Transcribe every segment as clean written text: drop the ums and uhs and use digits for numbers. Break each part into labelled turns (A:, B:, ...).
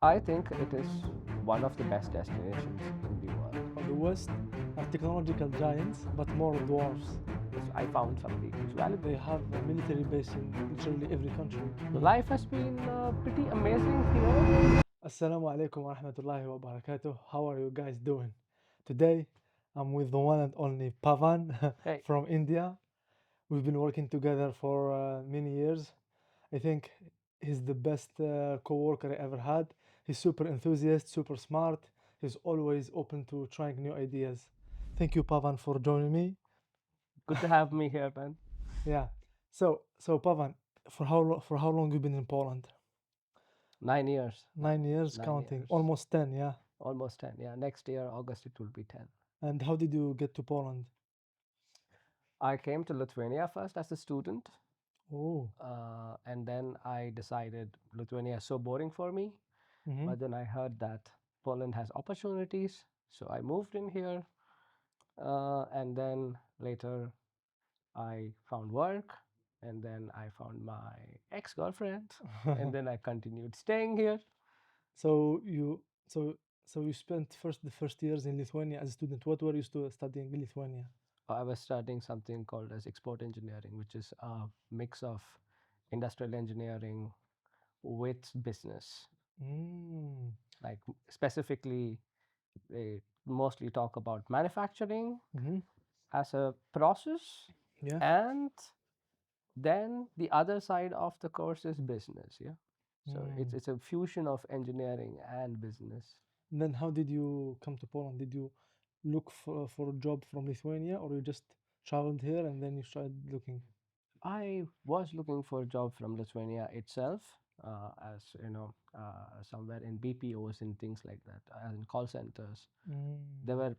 A: I think it is one of the best destinations in the world.
B: The West are technological giants, but more dwarfs.
A: Yes, I found some details valuable.
B: They have a military base in literally every country.
A: Life has been pretty amazing here.
B: Assalamu alaikum wa rahmatullahi wa barakatuh. How are you guys doing? Today, I'm with the one and only Pavan
A: Hey,
B: from India. We've been working together for many years. I think he's the best co-worker I ever had. He's super enthusiast, super smart. He's always open to trying new ideas. Thank you, Pavan, for joining me.
A: good to have me here, man.
B: Yeah. So Pavan, for how long you been in Poland?
A: 9 years now.
B: 9 years,
A: Nine
B: counting,
A: years.
B: almost 10. Yeah.
A: Almost 10. Yeah, next year, August, it will be 10.
B: And how did you get to Poland?
A: I came to Lithuania first as a student,
B: Oh.
A: and then I decided Lithuania is so boring for me.
B: Mm-hmm.
A: But then I heard that Poland has opportunities, so I moved in here. And then later I found work, and then I found my ex girlfriend, and then I continued staying here.
B: So you so so you spent the first years in Lithuania as a student. What were you studying in Lithuania?
A: I was studying something called as export engineering, which is a mix of industrial engineering with business.
B: Mm.
A: Like specifically, they mostly talk about manufacturing
B: Mm-hmm.
A: as a process,
B: Yeah.
A: and then the other side of the course is business. Yeah, so
B: Mm.
A: it's a fusion of engineering and business.
B: Then how did you come to Poland? Did you look for a job from Lithuania, or you just traveled here and then you started looking?
A: I was looking for a job from Lithuania itself, as you know, somewhere in BPOs and things like that, as in call centers. There
B: Mm.
A: were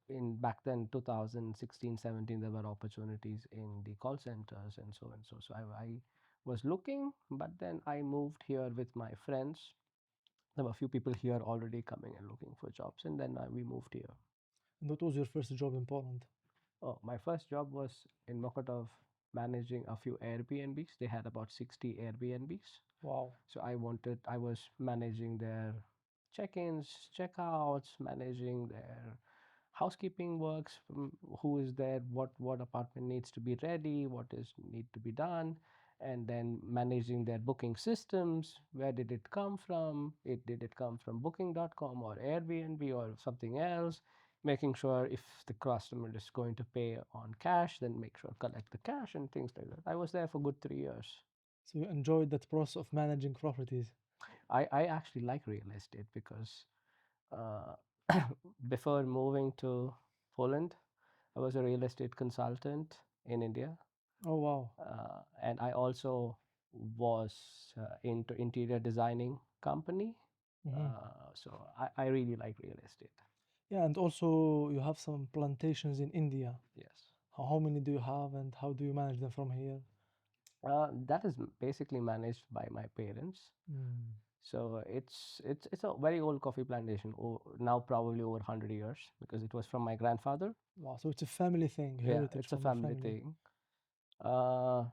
A: in back then 2016, 17, there were opportunities in the call centers and so and so. So I was looking, but then I moved here with my friends. There were a few people here already coming and looking for jobs, and then we moved here.
B: And what was your first job in Poland?
A: Oh, my first job was in Mokotov managing a few Airbnbs. They had about 60 Airbnbs.
B: Wow.
A: So I was managing their check-ins, check-outs, managing their housekeeping works, who is there, what apartment needs to be ready, what is need to be done, and then managing their booking systems. Where did it come from? Did it come from booking.com or Airbnb or something else? Making sure if the customer is going to pay on cash, then make sure collect the cash and things like that. I was there for good 3 years.
B: So you enjoyed that process of managing properties.
A: I actually like real estate because uh, before moving to Poland, I was a real estate consultant in India,
B: Oh wow.
A: and I also was into interior designing company.
B: Hmm.
A: So I really like real estate.
B: Yeah, and also you have some plantations in India.
A: Yes.
B: How many do you have, and how do you manage them from here?
A: That is basically managed by my parents.
B: Mm.
A: So it's a very old coffee plantation. Now probably over 100 years because it was from my grandfather.
B: Wow, so it's a family thing,
A: Yeah,
B: heritage
A: it's a
B: from your
A: family
B: family.
A: thing. Uh,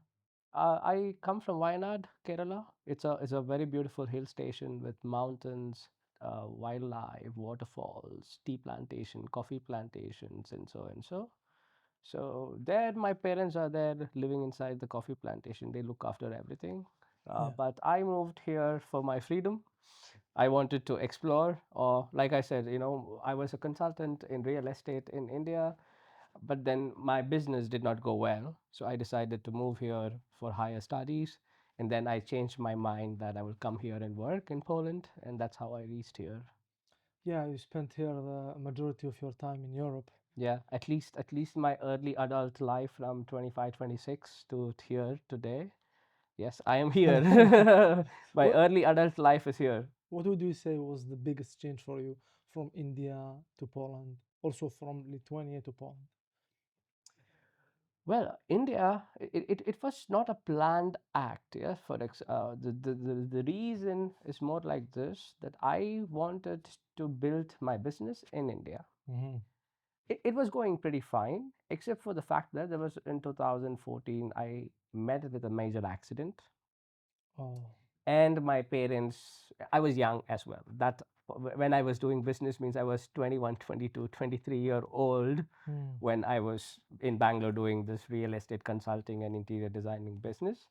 A: I come from Wayanad, Kerala. It's a very beautiful hill station with mountains, wildlife, waterfalls, tea plantation, coffee plantations, and so and so. So there, my parents are there living inside the coffee plantation. They look after everything.
B: Yeah.
A: But I moved here for my freedom. I wanted to explore, or like I said, I was a consultant in real estate in India, but then my business did not go well. So I decided to move here for higher studies. And then I changed my mind that I will come here and work in Poland. And that's how I reached here.
B: Yeah, you spent here the majority of your time in Europe.
A: Yeah, at least my early adult life from 25, 26 to here today. Yes, I am here. My
B: what
A: early adult life is here.
B: what would you say was the biggest change for you from India to Poland, also from Lithuania to Poland?
A: Well, India, it was not a planned act. Yeah, the reason is more like this that I wanted to build my business in India.
B: Hmm.
A: It was going pretty fine, except for the fact that there was in 2014 I met with a major accident.
B: Oh.
A: and my parents, I was young as well. That when I was doing business means I was 21, 22, 23-year old
B: Mm,
A: when I was in Bangalore doing this real estate consulting and interior designing business.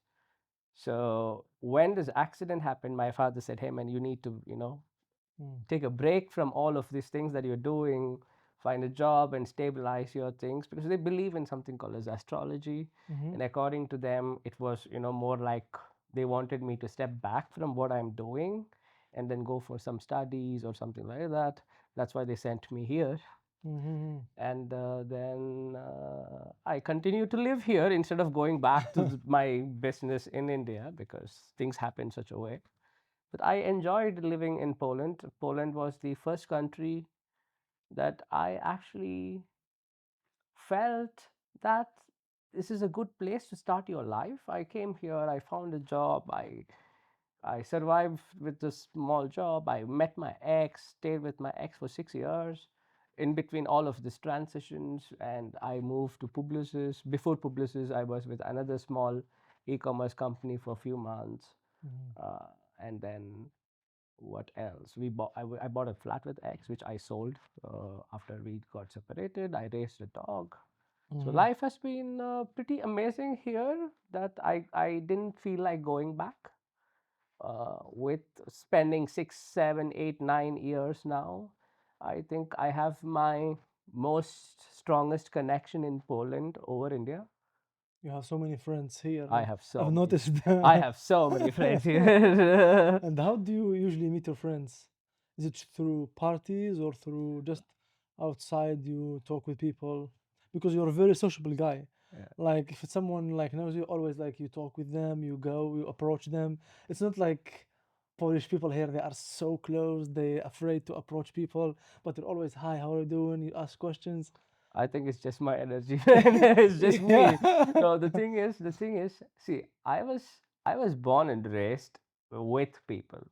A: So when this accident happened, my father said, "Hey man, you need to,
B: mm,
A: take a break from all of these things that you're doing, find a job and stabilize your things," because they believe in something called as astrology.
B: mm-hmm,
A: And according to them, it was, more like they wanted me to step back from what I'm doing and then go for some studies or something like that. That's why they sent me here.
B: mm-hmm.
A: And then I continue to live here instead of going back to my business in India because things happen such a way. But I enjoyed living in Poland. Poland was the first country that I actually felt that this is a good place to start your life. I came here, I found a job, I survived with this small job. I met my ex, stayed with my ex for 6 years. In between all of these transitions, and I moved to Publicis. Before Publicis, I was with another small e-commerce company for a few months,
B: Mm-hmm.
A: uh, and then what else? I bought a flat with ex, which I sold after we got separated. I raised a dog. So
B: Mm-hmm.
A: life has been pretty amazing here that I didn't feel like going back. With spending 6, 7, 8, 9 years now, I think I have my most strongest connection in Poland over India.
B: You have so many friends here.
A: I have
B: I've
A: so many.
B: noticed.
A: I have so many friends here.
B: And how do you usually meet your friends? Is it through parties or through just outside you talk with people? Because you're a very sociable guy.
A: Yeah.
B: Like if someone like knows you, always like you talk with them, you go, you approach them. It's not like Polish people here, they are so close, they afraid to approach people, but they're always, hi, how are you doing? You ask questions.
A: I think it's just my energy, man. It's just me.
B: Yeah.
A: No, the thing is, see, I was born and raised with people.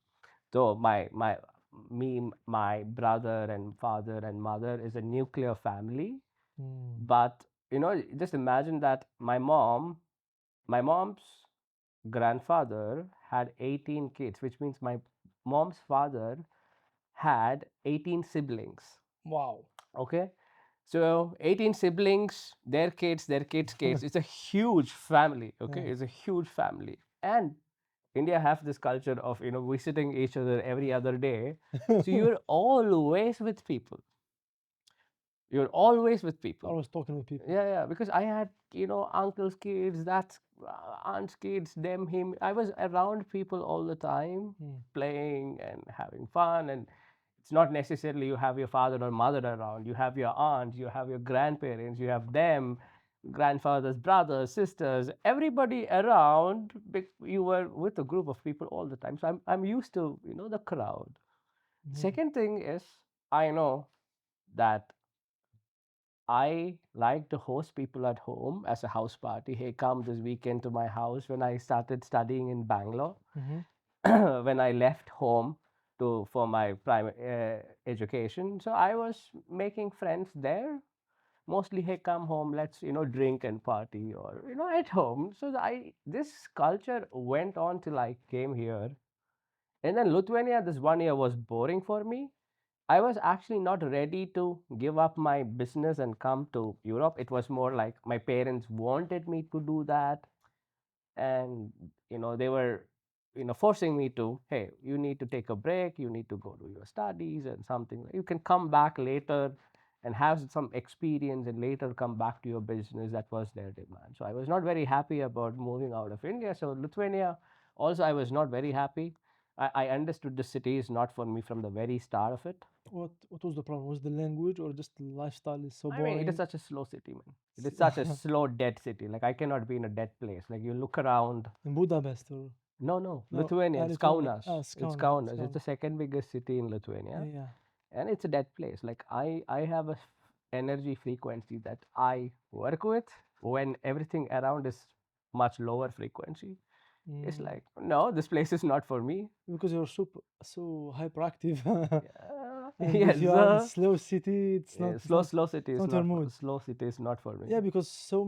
A: So my brother and father and mother is a nuclear family.
B: Mm,
A: But just imagine that my mom's grandfather had 18 kids, which means my mom's father had 18 siblings.
B: wow.
A: Okay, so 18 siblings, their kids, their kids' kids. It's a huge family. Okay,
B: Yeah.
A: it's a huge family, and India have this culture of visiting each other every other day. So you're always with people. You're always with people.
B: Always talking with people.
A: Yeah, yeah. Because I had uncles' kids, that's aunts' kids, them, him. I was around people all the time,
B: Mm,
A: playing and having fun. And it's not necessarily you have your father or mother around. You have your aunts, you have your grandparents, you have them, grandfathers, brothers, sisters, everybody around. You were with a group of people all the time. So I'm used to the crowd.
B: mhm,
A: Second thing is, I know that I like to host people at home as a house party. Hey, come this weekend to my house. When I started studying in Bangalore,
B: mhm.
A: when I left home for my primary education, so I was making friends there. Mostly, hey, come home, let's drink and party, or at home. So I this culture went on till I came here, and then Lithuania. This 1 year was boring for me. I was actually not ready to give up my business and come to Europe. It was more like my parents wanted me to do that, and they were forcing me to, hey, you need to take a break, you need to go to your studies and something. You can come back later and have some experience and later come back to your business. That was their demand. So I was not very happy about moving out of India. So Lithuania also, I was not very happy. I understood the city is not for me from the very start of it.
B: What was the problem? Was the language or just the lifestyle is so
A: I mean, it is
B: boring?
A: such a slow city, man. It is such a slow, dead city. Like I cannot be in a dead place. Like you look around.
B: In Budapest or
A: No, no,
B: no?
A: Lithuania. It's
B: Lithuania.
A: Kaunas. It's
B: Skåne.
A: Kaunas. It's
B: Skåne.
A: the second biggest city in Lithuania,
B: Yeah.
A: and it's a dead place. Like I have a energy frequency that I work with when everything around is much lower frequency. It's
B: Mm.
A: like no, this place is not for me.
B: Because you're so hyperactive,
A: Yeah.
B: and if
A: Yes.
B: you are in slow city, it's not
A: Yeah,
B: it's
A: slow,
B: not
A: slow city
B: it's
A: is
B: not your
A: not
B: mood.
A: slow city is not for me.
B: Yeah, because so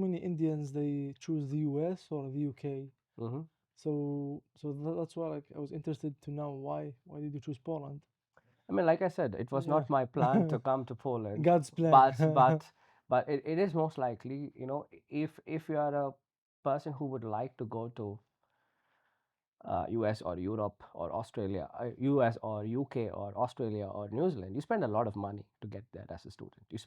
B: many Indians they choose the US or the UK.
A: Hmm.
B: That's why like I was interested to know why did you choose Poland?
A: I mean, like I said, it was
B: Yeah.
A: not my plan to come to Poland,
B: God's plan.
A: but it is most likely, if you are a person who would like to go to US or Europe or Australia, US or UK or Australia or New Zealand, you spend a lot of money to get there as a student. You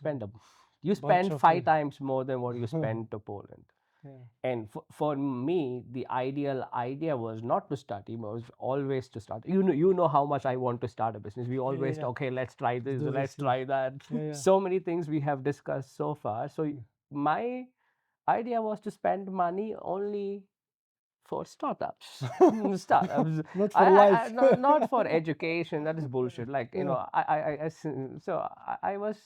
B: Bunch
A: spend
B: of
A: 5 times more than what you spend to Poland.
B: yeah.
A: And for me, the ideal idea was not to study, but was always to start. You know how much I want to start a business. We
B: Yeah, yeah,
A: always
B: yeah.
A: okay, let's try
B: Let's
A: this,
B: do
A: let's
B: this. Yeah.
A: try that.
B: Yeah, yeah.
A: So many things we have discussed so far. So
B: Yeah.
A: my idea was to spend money only for startups. Startups.
B: Not for life.
A: Not for education. That is bullshit. Like
B: Yeah.
A: I was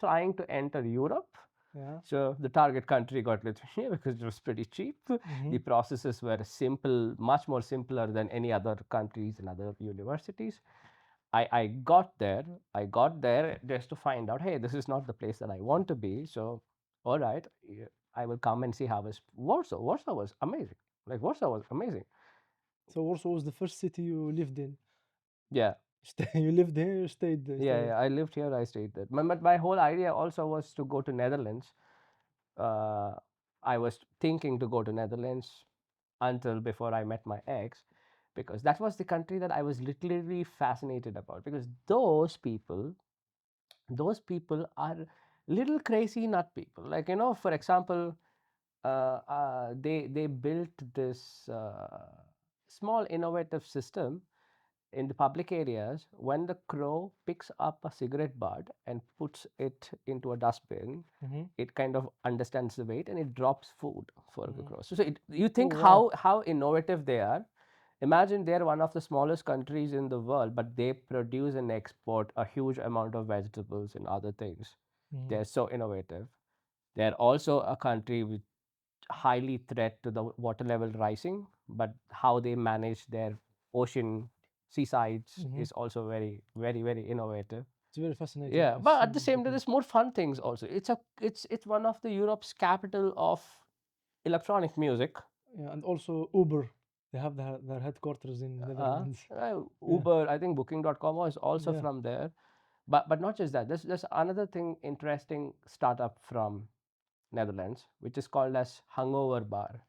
A: trying to enter Europe,
B: Yeah.
A: so the target country got Lithuania because it was pretty cheap.
B: Mm-hmm.
A: The processes were simple, much more simpler than any other countries and other universities. I got there. I got there just to find out, hey, this is not the place that I want to be. So, all right, I will come and see how is Warsaw. Warsaw was amazing. Like Warsaw was amazing.
B: So Warsaw was the first city you lived in.
A: Yeah,
B: You lived here, you stayed
A: yeah,
B: there.
A: yeah. I lived here. I stayed there. But my whole idea also was to go to Netherlands. uh, I was thinking to go to Netherlands until before I met my ex, because that was the country that I was literally fascinated about. Because those people are little crazy nut people. Like for example, they built this small innovative system in the public areas. When the crow picks up a cigarette butt and puts it into a dustbin,
B: Mm-hmm.
A: it kind of understands the weight and it drops food for the
B: Mm-hmm.
A: crow. So you
B: Oh
A: think
B: wow.
A: how innovative they are. Imagine they're one of the smallest countries in the world, but they produce and export a huge amount of vegetables and other things.
B: Mm-hmm.
A: They're so innovative. They're also a country with highly threat to the water level rising, but how they manage their ocean seasides
B: Mm-hmm.
A: is also very, very, very innovative.
B: It's very fascinating.
A: Yeah,
B: I've
A: but at the
B: seen
A: same time,
B: documents.
A: there's more fun things also. It's one of the Europe's capital of electronic music.
B: Yeah, and also Uber. They have their headquarters in
A: Uh,
B: Netherlands. Yeah.
A: Uber, I think Booking.com is also
B: Yeah.
A: from there. But not just that. There's another thing interesting startup from Netherlands, which is called as Hangover Bar.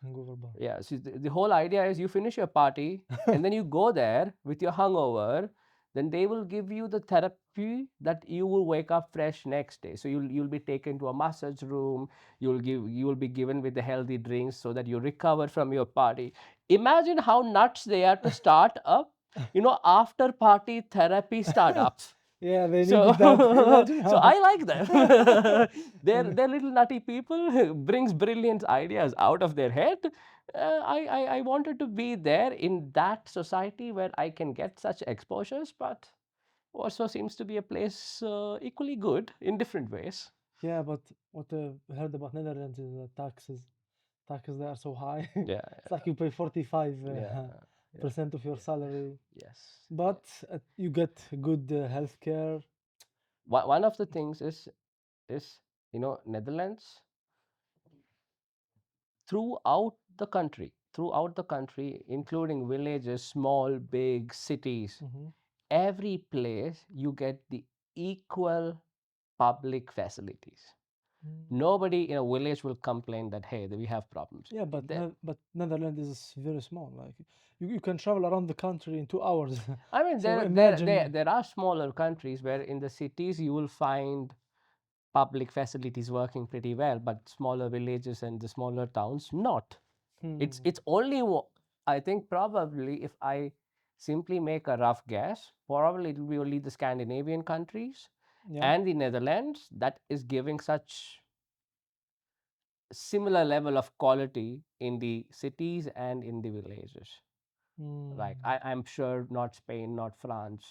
B: Hangover bar.
A: Yeah, see, the whole idea is you finish your party and then you go there with your hangover, then they will give you the therapy that you will wake up fresh next day. So you'll be taken to a massage room, you will be given with the healthy drinks so that you recover from your party. Imagine how nuts they are to start up, after party therapy startup.
B: Yeah, they
A: So,
B: needed that. Imagine
A: so
B: how.
A: I like them.
B: And
A: they're little nutty people, brings brilliant ideas out of their head. I wanted to be there in that society where I can get such exposures, but also seems to be a place equally good in different ways.
B: yeah, but what I've heard about Netherlands is the taxes. Taxes there are so high.
A: Yeah,
B: It's like you pay 45
A: yeah, yeah,
B: percent of your
A: yeah.
B: salary,
A: Yes.
B: but you get good health care.
A: One of the things is Netherlands throughout the country, including villages, small, big cities,
B: Hmm.
A: every place you get the equal public facilities. Nobody in a village will complain that hey, we have problems.
B: Yeah, but Netherlands is very small. Like you can travel around the country in 2 hours.
A: I mean,
B: So
A: there
B: imagine.
A: there are smaller countries where in the cities you will find public facilities working pretty well, but smaller villages and the smaller towns not.
B: Hmm.
A: It's only I think probably if I simply make a rough guess, probably it will be only the Scandinavian countries
B: Yeah.
A: and the Netherlands that is giving such similar level of quality in the cities and in the villages. Like
B: Hmm.
A: I'm sure not Spain, not France,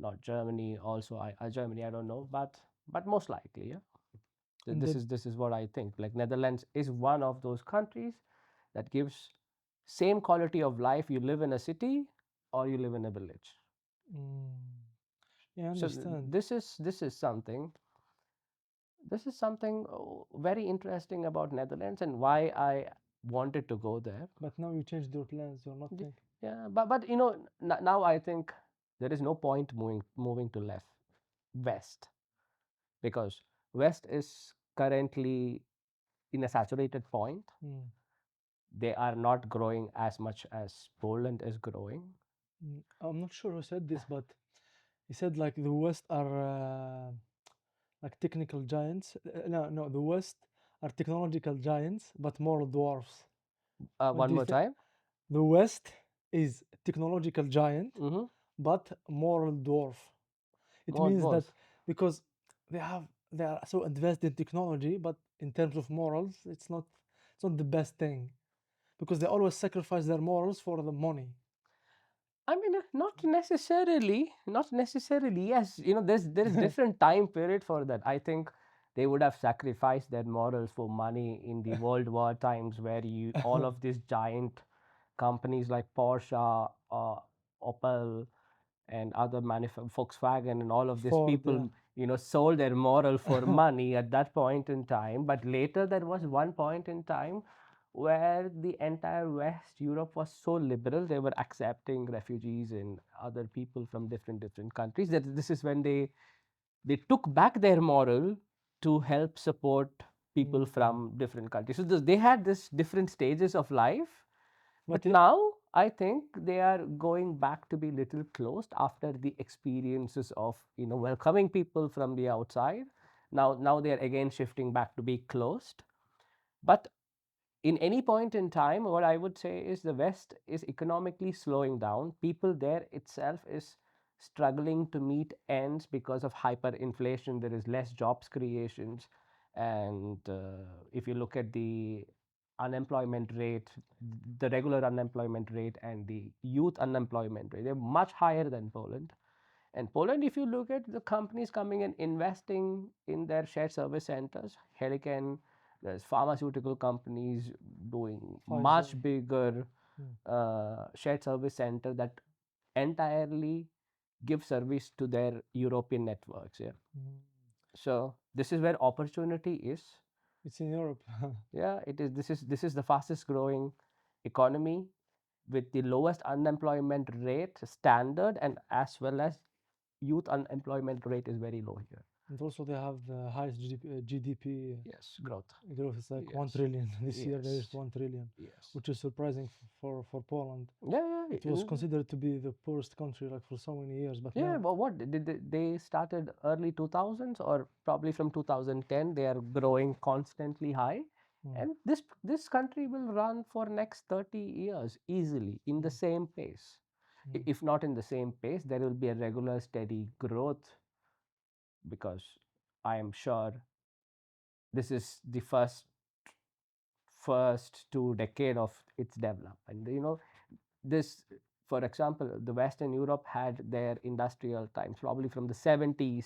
A: not Germany. Also, Germany I don't know, but most likely, yeah.
B: And
A: This is what I think. Like Netherlands is one of those countries that gives same quality of life. You live in a city or you live in a village.
B: mm, yeah, I
A: So
B: understand.
A: this is something very interesting about Netherlands and why I wanted to go there.
B: But now you changed your plans. You're not thinking.
A: Yeah, but you know, now I think there is no point moving to left west, because west is currently in a saturated point.
B: Mm.
A: They are not growing as much as Poland is growing.
B: I'm not sure who said this, but he said like the West are like technical giants. No, the West are technological giants, but moral dwarfs. What
A: One
B: do you
A: more
B: think?
A: time.
B: The West is technological giant,
A: Mm-hmm.
B: but moral dwarf. It
A: More
B: means that
A: was.
B: because they are so advanced in technology, but in terms of morals, it's not the best thing because they always sacrifice their morals for the money.
A: I mean, not necessarily. Not necessarily. Yes, you know, there is different time period for that. I think they would have sacrificed their morals for money in the World War times, where you all of these giant companies like Porsche, Opel, and other Volkswagen, and all of these
B: Ford, yeah.
A: people, you know, sold their moral for money at that point in time. But later, there was one point in time where the entire West Europe was so liberal, they were accepting refugees and other people from different countries. That this is when they took back their moral to help support people
B: Mm.
A: from different countries. So they had this different stages of life,
B: But
A: but now I think they are going back to be little closed after the experiences of, you know, welcoming people from the outside. Now they are again shifting back to be closed. But in any point in time, what I would say is the West is economically slowing down. People there itself is struggling to meet ends because of hyperinflation. There is less jobs creations, and if you look at the unemployment rate, the regular unemployment rate and the youth unemployment rate, they're much higher than Poland. And Poland, if you look at the companies coming and investing in their shared service centers, Helican, there's pharmaceutical companies doing
B: Pfizer.
A: much bigger
B: Mm.
A: shared service center that entirely give service to their European networks. Yeah.
B: Mm.
A: So this is where opportunity is.
B: It's in Europe.
A: Yeah, it is. This is the fastest growing economy with the lowest unemployment rate standard, and as well as youth unemployment rate is very low here.
B: And also they have the highest GDP
A: Yes, growth.
B: growth. It's like 1
A: Yes,
B: trillion. This year they reached
A: yes,
B: 1 trillion,
A: yes.
B: which is surprising for Poland.
A: Yeah, yeah,
B: It was considered to be the poorest country like for so many years, but
A: yeah.
B: now
A: But what did they started early 2000s, or probably from 2010? They are growing constantly high,
B: mm,
A: and this country will run for next 30 years easily in the
B: mm,
A: same pace.
B: mm,
A: If not in the same pace, there will be a regular steady growth, because I am sure this is the first 2 decade of its development. You know, this, for example, the Western Europe had their industrial times probably from the 70s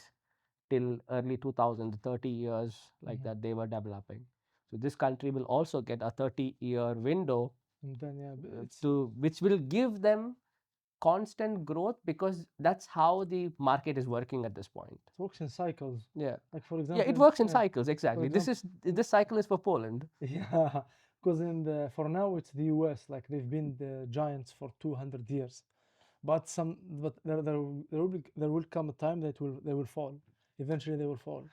A: till early 2000s, 30 years like
B: mhm.
A: that they were developing. So this country will also get a 30-year window
B: And then yeah,
A: to which will give them constant growth, because that's how the market is working at this point.
B: it works in cycles.
A: Yeah.
B: Like for
A: Yeah,
B: example,
A: it works in
B: yeah,
A: cycles,
B: for
A: exactly. This
B: example,
A: is this cycle is for Poland.
B: yeah, because in the for now it's the US. Like they've been the giants for 200 years, but there will come a time that will they will fall. Eventually they will fall.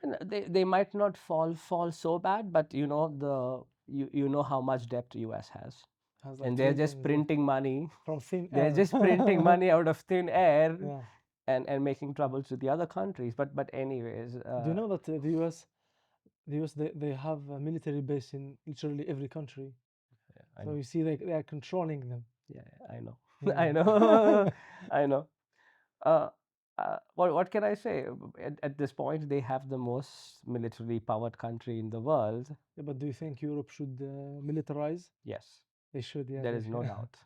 A: And they might not fall so bad, but you know you know how much debt US has,
B: Has like
A: and they're just
B: trillions, yeah,
A: printing money.
B: from thin
A: They're
B: air.
A: just printing money out of thin air,
B: Yeah.
A: and making troubles with the other countries. But anyways,
B: Do you know that the US they have a military base in literally every country.
A: I
B: So
A: know.
B: you see they are controlling them.
A: Yeah, I know. I
B: Yeah.
A: know. I know. Uh, what can I say? At this point, they have the most military powered country in the world.
B: Yeah, but do you think Europe should militarize?
A: Yes,
B: They should, yeah,
A: there
B: they
A: is no
B: should.
A: doubt.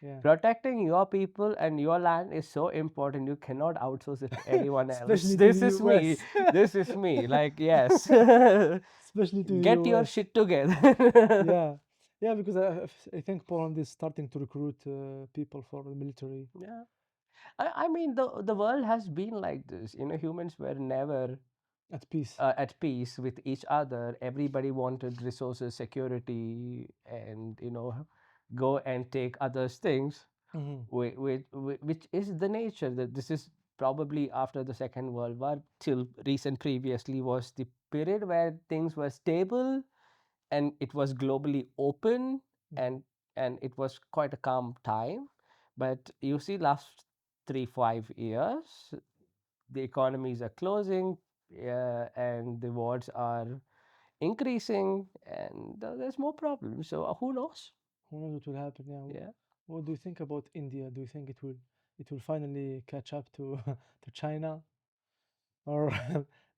B: Yeah.
A: Protecting your people and your land is so important. You cannot outsource it to anyone else.
B: Especially to
A: This
B: the
A: is me.
B: US.
A: This is me. Like, yes.
B: Especially to the
A: Get your
B: US.
A: shit together.
B: Yeah. Yeah, because I think Poland is starting to recruit people for the military.
A: Yeah. I mean, the world has been like this. You know, humans were never
B: At peace.
A: at peace with each other. Everybody wanted resources, security, and go and take others' things,
B: Mm-hmm.
A: which is the nature that this is probably after the Second World War till recent previously was the period where things were stable and it was globally open,
B: Mm-hmm.
A: and it was quite a calm time. But you see, last 3 5 years, the economies are closing, and the wars are increasing, and there's more problems. So who knows?
B: Who knows what will happen? Yeah.
A: Yeah.
B: What do you think about India? Do you think it will finally catch up to to China, or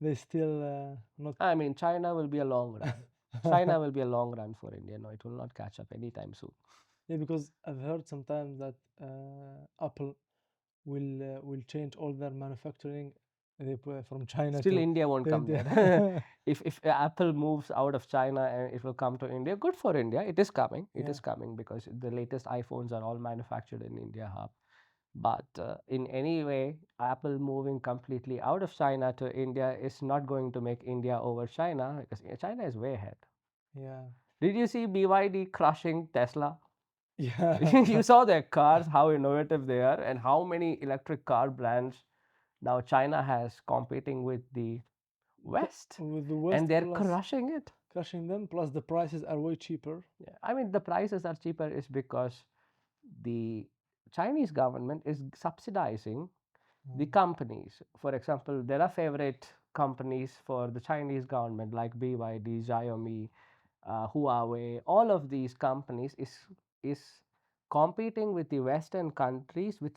B: they still not?
A: I mean, China will be a long run. China will be a long run for India. No, it will not catch up anytime soon.
B: Yeah, because I've heard sometimes that Apple will change all their manufacturing from China
A: Still, India won't
B: to
A: come
B: India.
A: there. If Apple moves out of China and it will come to India, good for India. It is coming. It
B: Yeah,
A: is coming because the latest iPhones are all manufactured in India hub. But in any way, Apple moving completely out of China to India is not going to make India over China because China is way ahead.
B: yeah,
A: Did you see BYD crushing Tesla?
B: yeah.
A: You saw their cars, how innovative they are, and how many electric car brands now China has competing with the West,
B: With the
A: and
B: West
A: they're
B: plus
A: crushing it.
B: crushing them, plus the prices are way cheaper.
A: Yeah. I mean, the prices are cheaper is because the Chinese government is subsidizing the
B: Mm,
A: companies. For example, there are favorite companies for the Chinese government like BYD, Xiaomi, Huawei. All of these companies is competing with the Western countries with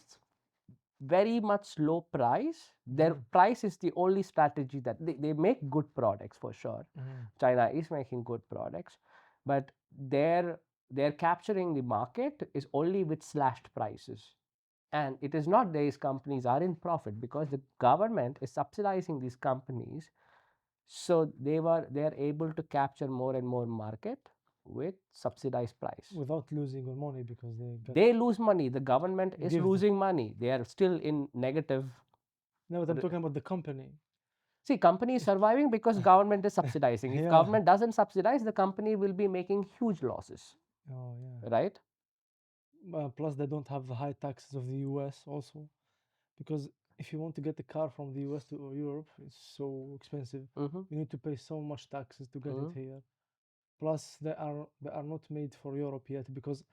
A: very much low price. Their
B: mhm,
A: price is the only strategy that they make good products for sure.
B: mhm.
A: China is making good products, but they're capturing the market is only with slashed prices. And it is not these companies are in profit because the government is subsidizing these companies, so they are able to capture more and more market with subsidized price.
B: Without losing your money because they got
A: They lose money, the government is
B: give.
A: losing money, they are still in negative.
B: No, but I'm talking about the company.
A: See, company is surviving because government is subsidizing. If
B: Yeah.
A: government doesn't subsidize, the company will be making huge losses,
B: Oh yeah.
A: right?
B: Plus, they don't have the high taxes of the US also, because if you want to get a car from the US to Europe, it's so expensive.
A: Mm-hmm,
B: You need to pay so much taxes to get it
A: mm-hmm,
B: here. Plus, they are not made for Europe yet because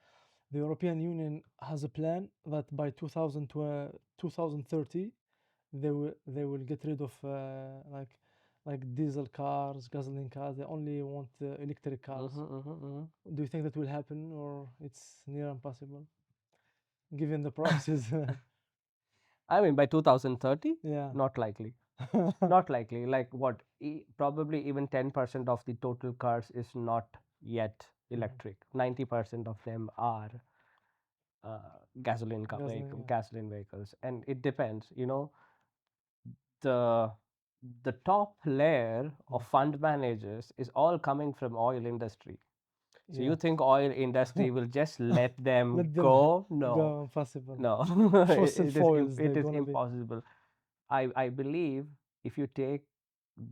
B: the European Union has a plan that by 2030 they will get rid of like diesel cars, gasoline cars. They only want electric cars.
A: mm-hmm, mm-hmm, mm-hmm.
B: Do you think that will happen, or it's near impossible given the prices?
A: I mean, by 2030,
B: Yeah.
A: not likely. Not likely. Like what? Probably even 10% of the total cars is not yet
B: Mhm.
A: electric. 90% of them are
B: Gasoline, yeah.
A: gasoline vehicles, and it depends. The the top layer of
B: Mm.
A: fund managers is all coming from oil industry. So
B: Yeah.
A: you think oil industry will just let them
B: Let them
A: go? No,
B: go. Impossible.
A: no.
B: Fossil fuels, they're
A: It is
B: gonna be.
A: impossible. I believe if you take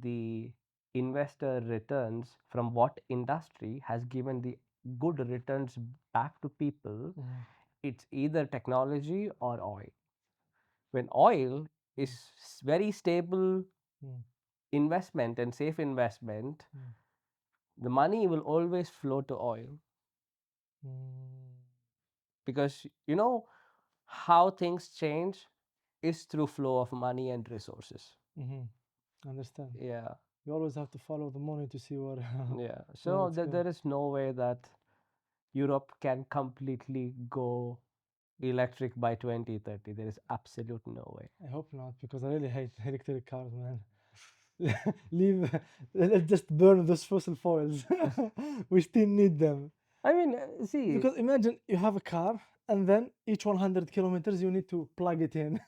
A: the investor returns from what industry has given the good returns back to people,
B: Mhm.
A: it's either technology or oil. When oil
B: Mm.
A: is very stable
B: Mm.
A: investment and safe investment,
B: Mm.
A: the money will always flow to oil
B: Mm.
A: because how things change is through flow of money and resources.
B: Mhm. Understand.
A: Yeah,
B: You always have to follow the money to see where
A: yeah.
B: where
A: So
B: it's going.
A: there is no way that Europe can completely go electric by 2030. There is absolute no way.
B: I hope not, because I really hate electric cars, man. Leave. Let's just burn those fossil fuels. We still need them.
A: I mean, see,
B: Because imagine you have a car, and then each 100 kilometers you need to plug it in.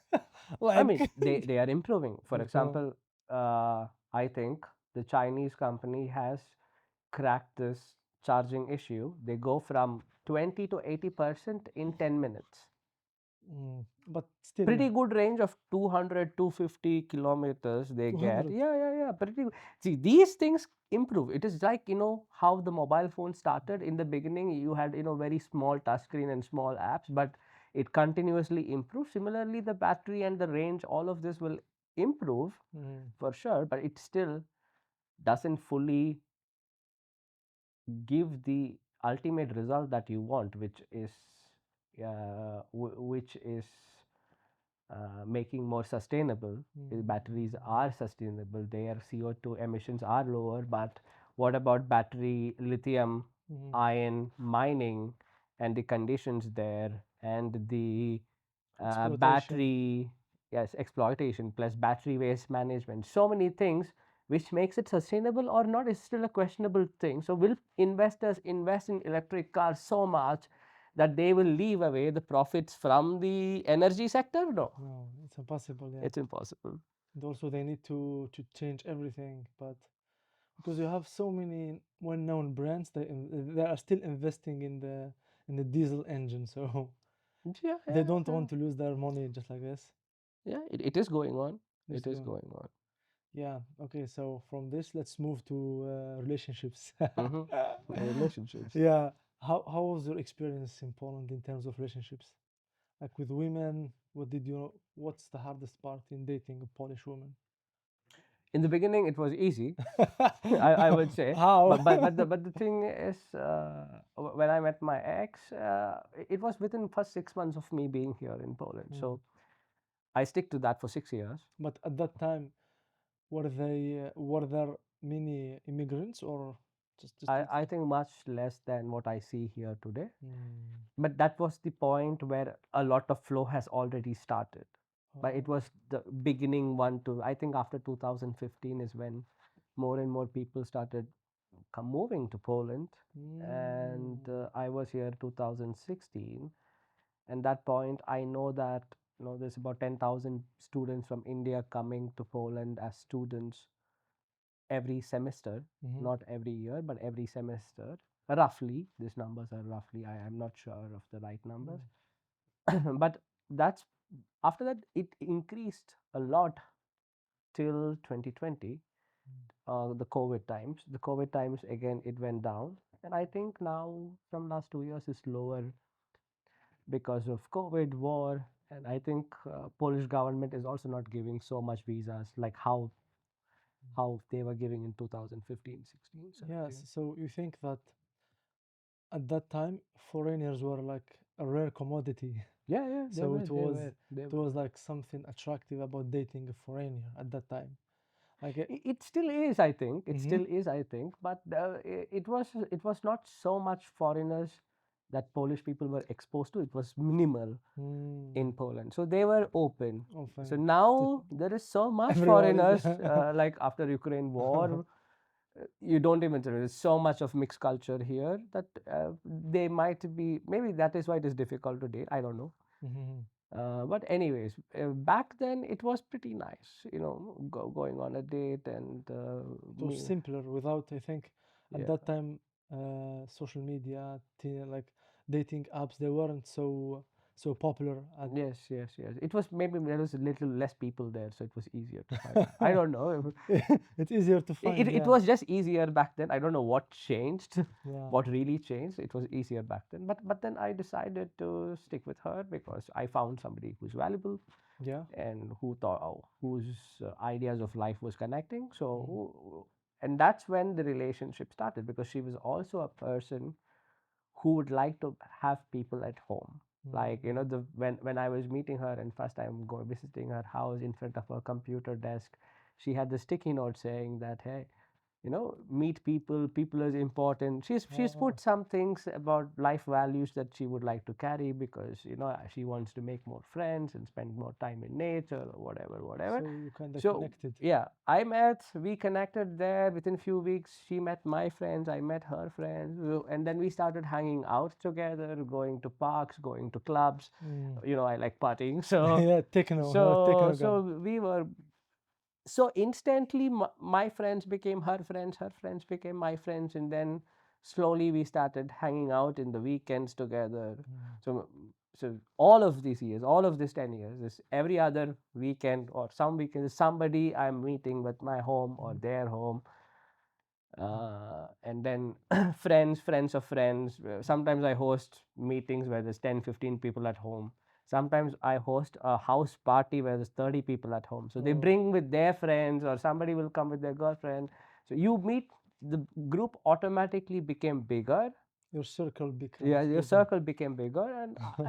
A: I
B: Like,
A: mean, they are improving. For
B: so,
A: example, I think the Chinese company has cracked this charging issue. They go from 20 to 80% in 10 minutes.
B: mm, but still
A: Pretty good range of 200, 250 kilometers they get.
B: 200.
A: Yeah, pretty see, these things improve. It is like, how the mobile phone started. In the beginning you had, very small touchscreen and small apps, but it continuously improves. Similarly, the battery and the range, all of this will improve
B: Mm,
A: for sure, but it still doesn't fully give the ultimate result that you want, which is making more sustainable. Batteries are sustainable, their CO2 emissions are lower, but what about battery, lithium
B: mm,
A: ion mining, and the conditions there, and the
B: exploitation.
A: battery, yes, exploitation plus battery waste management, so many things which makes it sustainable or not is still a questionable thing. So will investors invest in electric cars so much that they will leave away the profits from the energy sector? No,
B: No, it's impossible. Yeah,
A: it's impossible.
B: and also they need to change everything, but because you have so many well-known brands, they are still investing in the diesel engine, so
A: Yeah,
B: they
A: yeah,
B: don't
A: yeah,
B: want to lose their money just like this.
A: yeah, it is going on.
B: This
A: It
B: is
A: is
B: going.
A: going on.
B: Yeah. Okay. So from this, let's move to relationships.
A: Mm-hmm. Relationships.
B: Yeah. How was your experience in Poland in terms of relationships? Like with women, what's the hardest part in dating a Polish woman?
A: In the beginning it was easy. I would say,
B: How?
A: but the thing is, when I met my ex, it was within first 6 months of me being here in Poland.
B: Mm.
A: So I stick to that for 6 years.
B: But at that time, were there many immigrants or just
A: I think much less than what I see here today.
B: Mm.
A: But that was the point where a lot of flow has already started. But it
B: Oh.
A: was the beginning one to, I think after 2015 is when more and more people started moving to Poland. And
B: Mm.
A: I was here 2016. And that point, I know that, there's about 10,000 students from India coming to Poland as students every semester,
B: Mhm.
A: not every year, but every semester. Roughly, these numbers are roughly, I am not sure of the right numbers.
B: Mm.
A: But that's after that, it increased a lot till 2020, the COVID times. The COVID times, again, it went down. And I think now, from last 2 years, is lower because of COVID, war. And I think Polish government is also not giving so much visas like how they were giving in 2015, 16,
B: Yes.
A: 17.
B: So you think that at that time foreigners were like a rare commodity.
A: Yeah, yeah, they
B: So
A: were, they were, they
B: it was
A: were.
B: like something attractive about dating a foreigner at that time. Like it.
A: It still is, I think. It
B: Mm-hmm.
A: still is, I think. But it was not so much foreigners that Polish people were exposed to. It was minimal
B: Mm,
A: in Poland, so they were open. So
B: often to
A: now there is so much
B: everyone is.
A: foreigners, like after Ukraine war, you don't even tell. There's so much of mixed culture here that they might be. Maybe that is why it is difficult to date. I don't know.
B: Mhm.
A: But anyways, back then it was pretty nice, going on a date and
B: It was
A: me.
B: simpler without, I think, at
A: Yeah.
B: that time, social media, like dating apps, they weren't so popular. At
A: Yes, yes, yes. It was, maybe there was a little less people there, so it was easier to find. I don't know.
B: it's easier to
A: It,
B: find.
A: it
B: Yeah,
A: was just easier back then. I don't know what changed,
B: yeah,
A: what really changed. It was easier back then. But then I decided to stick with her because I found somebody who's valuable
B: yeah.
A: and whose ideas of life was connecting.
B: Mm,
A: So, and that's when the relationship started, because she was also a person who would like to have people at home. Like,
B: mm.
A: the when I was meeting her and first time visiting her house, in front of her computer desk, she had the sticky note saying that, hey, meet people, people is important. She's
B: Oh,
A: put some things about life values that she would like to carry, because she wants to make more friends and spend more time in nature or whatever.
B: so you kind of
A: So
B: connected.
A: yeah, we connected there. Within few weeks she met my friends, I met her friends, and then we started hanging out together, going to parks, going to clubs.
B: Mm.
A: I like partying. so
B: Yeah, techno,
A: so
B: techno guy.
A: so we were, so instantly my friends became her friends became my friends, and then slowly we started hanging out in the weekends together.
B: Mm.
A: So So all of these years, all of this 10 years, is every other weekend or some weekends, somebody I'm meeting with my home or
B: Mhm.
A: their home,
B: Mm.
A: and then friends of friends. Sometimes I host meetings where there's 10, 15 people at home. Sometimes I host a house party where there's 30 people at home. So they
B: Oh,
A: bring with their friends, or somebody will come with their girlfriend. So you meet, the group automatically became bigger.
B: your circle
A: Yeah,
B: becomes
A: your
B: bigger.
A: circle became bigger,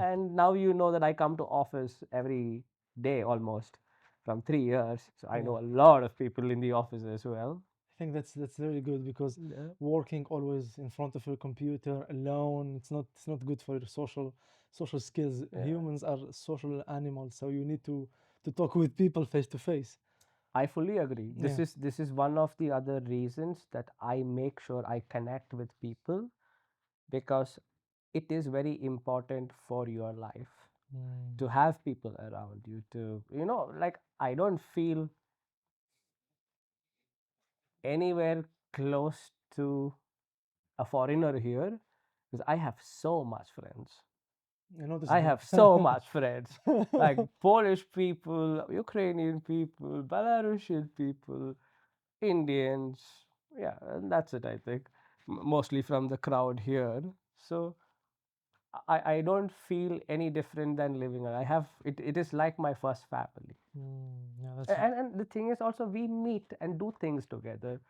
A: and now you know that I come to office every day almost from 3 years. So I
B: Yeah.
A: know a lot of people in the office as well.
B: I think that's very good because
A: Yeah.
B: working always in front of your computer alone, it's not good for your social skills.
A: Yeah.
B: Humans are social animals, so you need to talk with people face to face.
A: I fully agree. This
B: Yeah.
A: is this is one of the other reasons that I make sure I connect with people, because it is very important for your life
B: Mm.
A: to have people around you, to, like, I don't feel anywhere close to a foreigner here, because I have so much friends.
B: I noticed
A: I have so
B: that.
A: much friends, like Polish people, Ukrainian people, Belarusian people, Indians. Yeah, and that's it, I think. Mostly from the crowd here. So I don't feel any different than living. I have it. It is like my first family.
B: Yeah, that's
A: And the thing is also, we meet and do things together.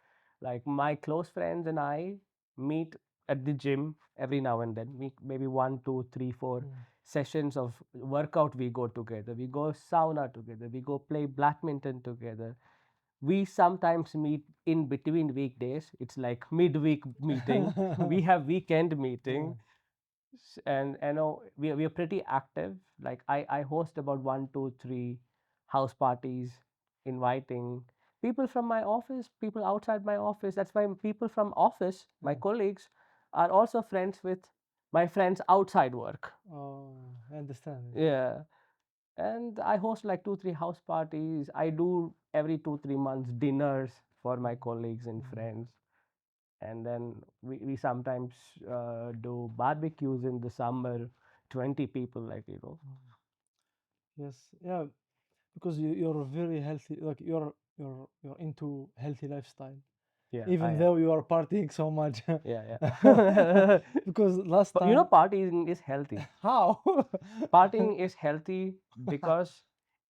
A: Like my close friends and I meet at the gym every now and then. We maybe one, two, three, four
B: mm,
A: sessions of workout. We go together. We go sauna together. We go play badminton together. We sometimes meet in between weekdays. It's like midweek meeting. We have weekend
B: yeah.
A: meeting. And I know we are pretty active. Like I host about one, two, three house parties, inviting people from my office, people outside my office. That's why people from office, my
B: Yeah.
A: colleagues, are also friends with my friends outside work.
B: Oh, I understand.
A: Yeah. And I host like two, three house parties. I do every 2, 3 months dinners for my colleagues and
B: Mm,
A: friends. And then we sometimes do barbecues in the summer, 20 people, like,
B: mm. Yes, yeah, because you're very healthy, like you're into healthy lifestyle,
A: Yeah, I
B: even
A: am.
B: though you are partying so much.
A: Yeah, yeah.
B: Because last
A: But
B: time,
A: partying is healthy.
B: how?
A: Partying is healthy because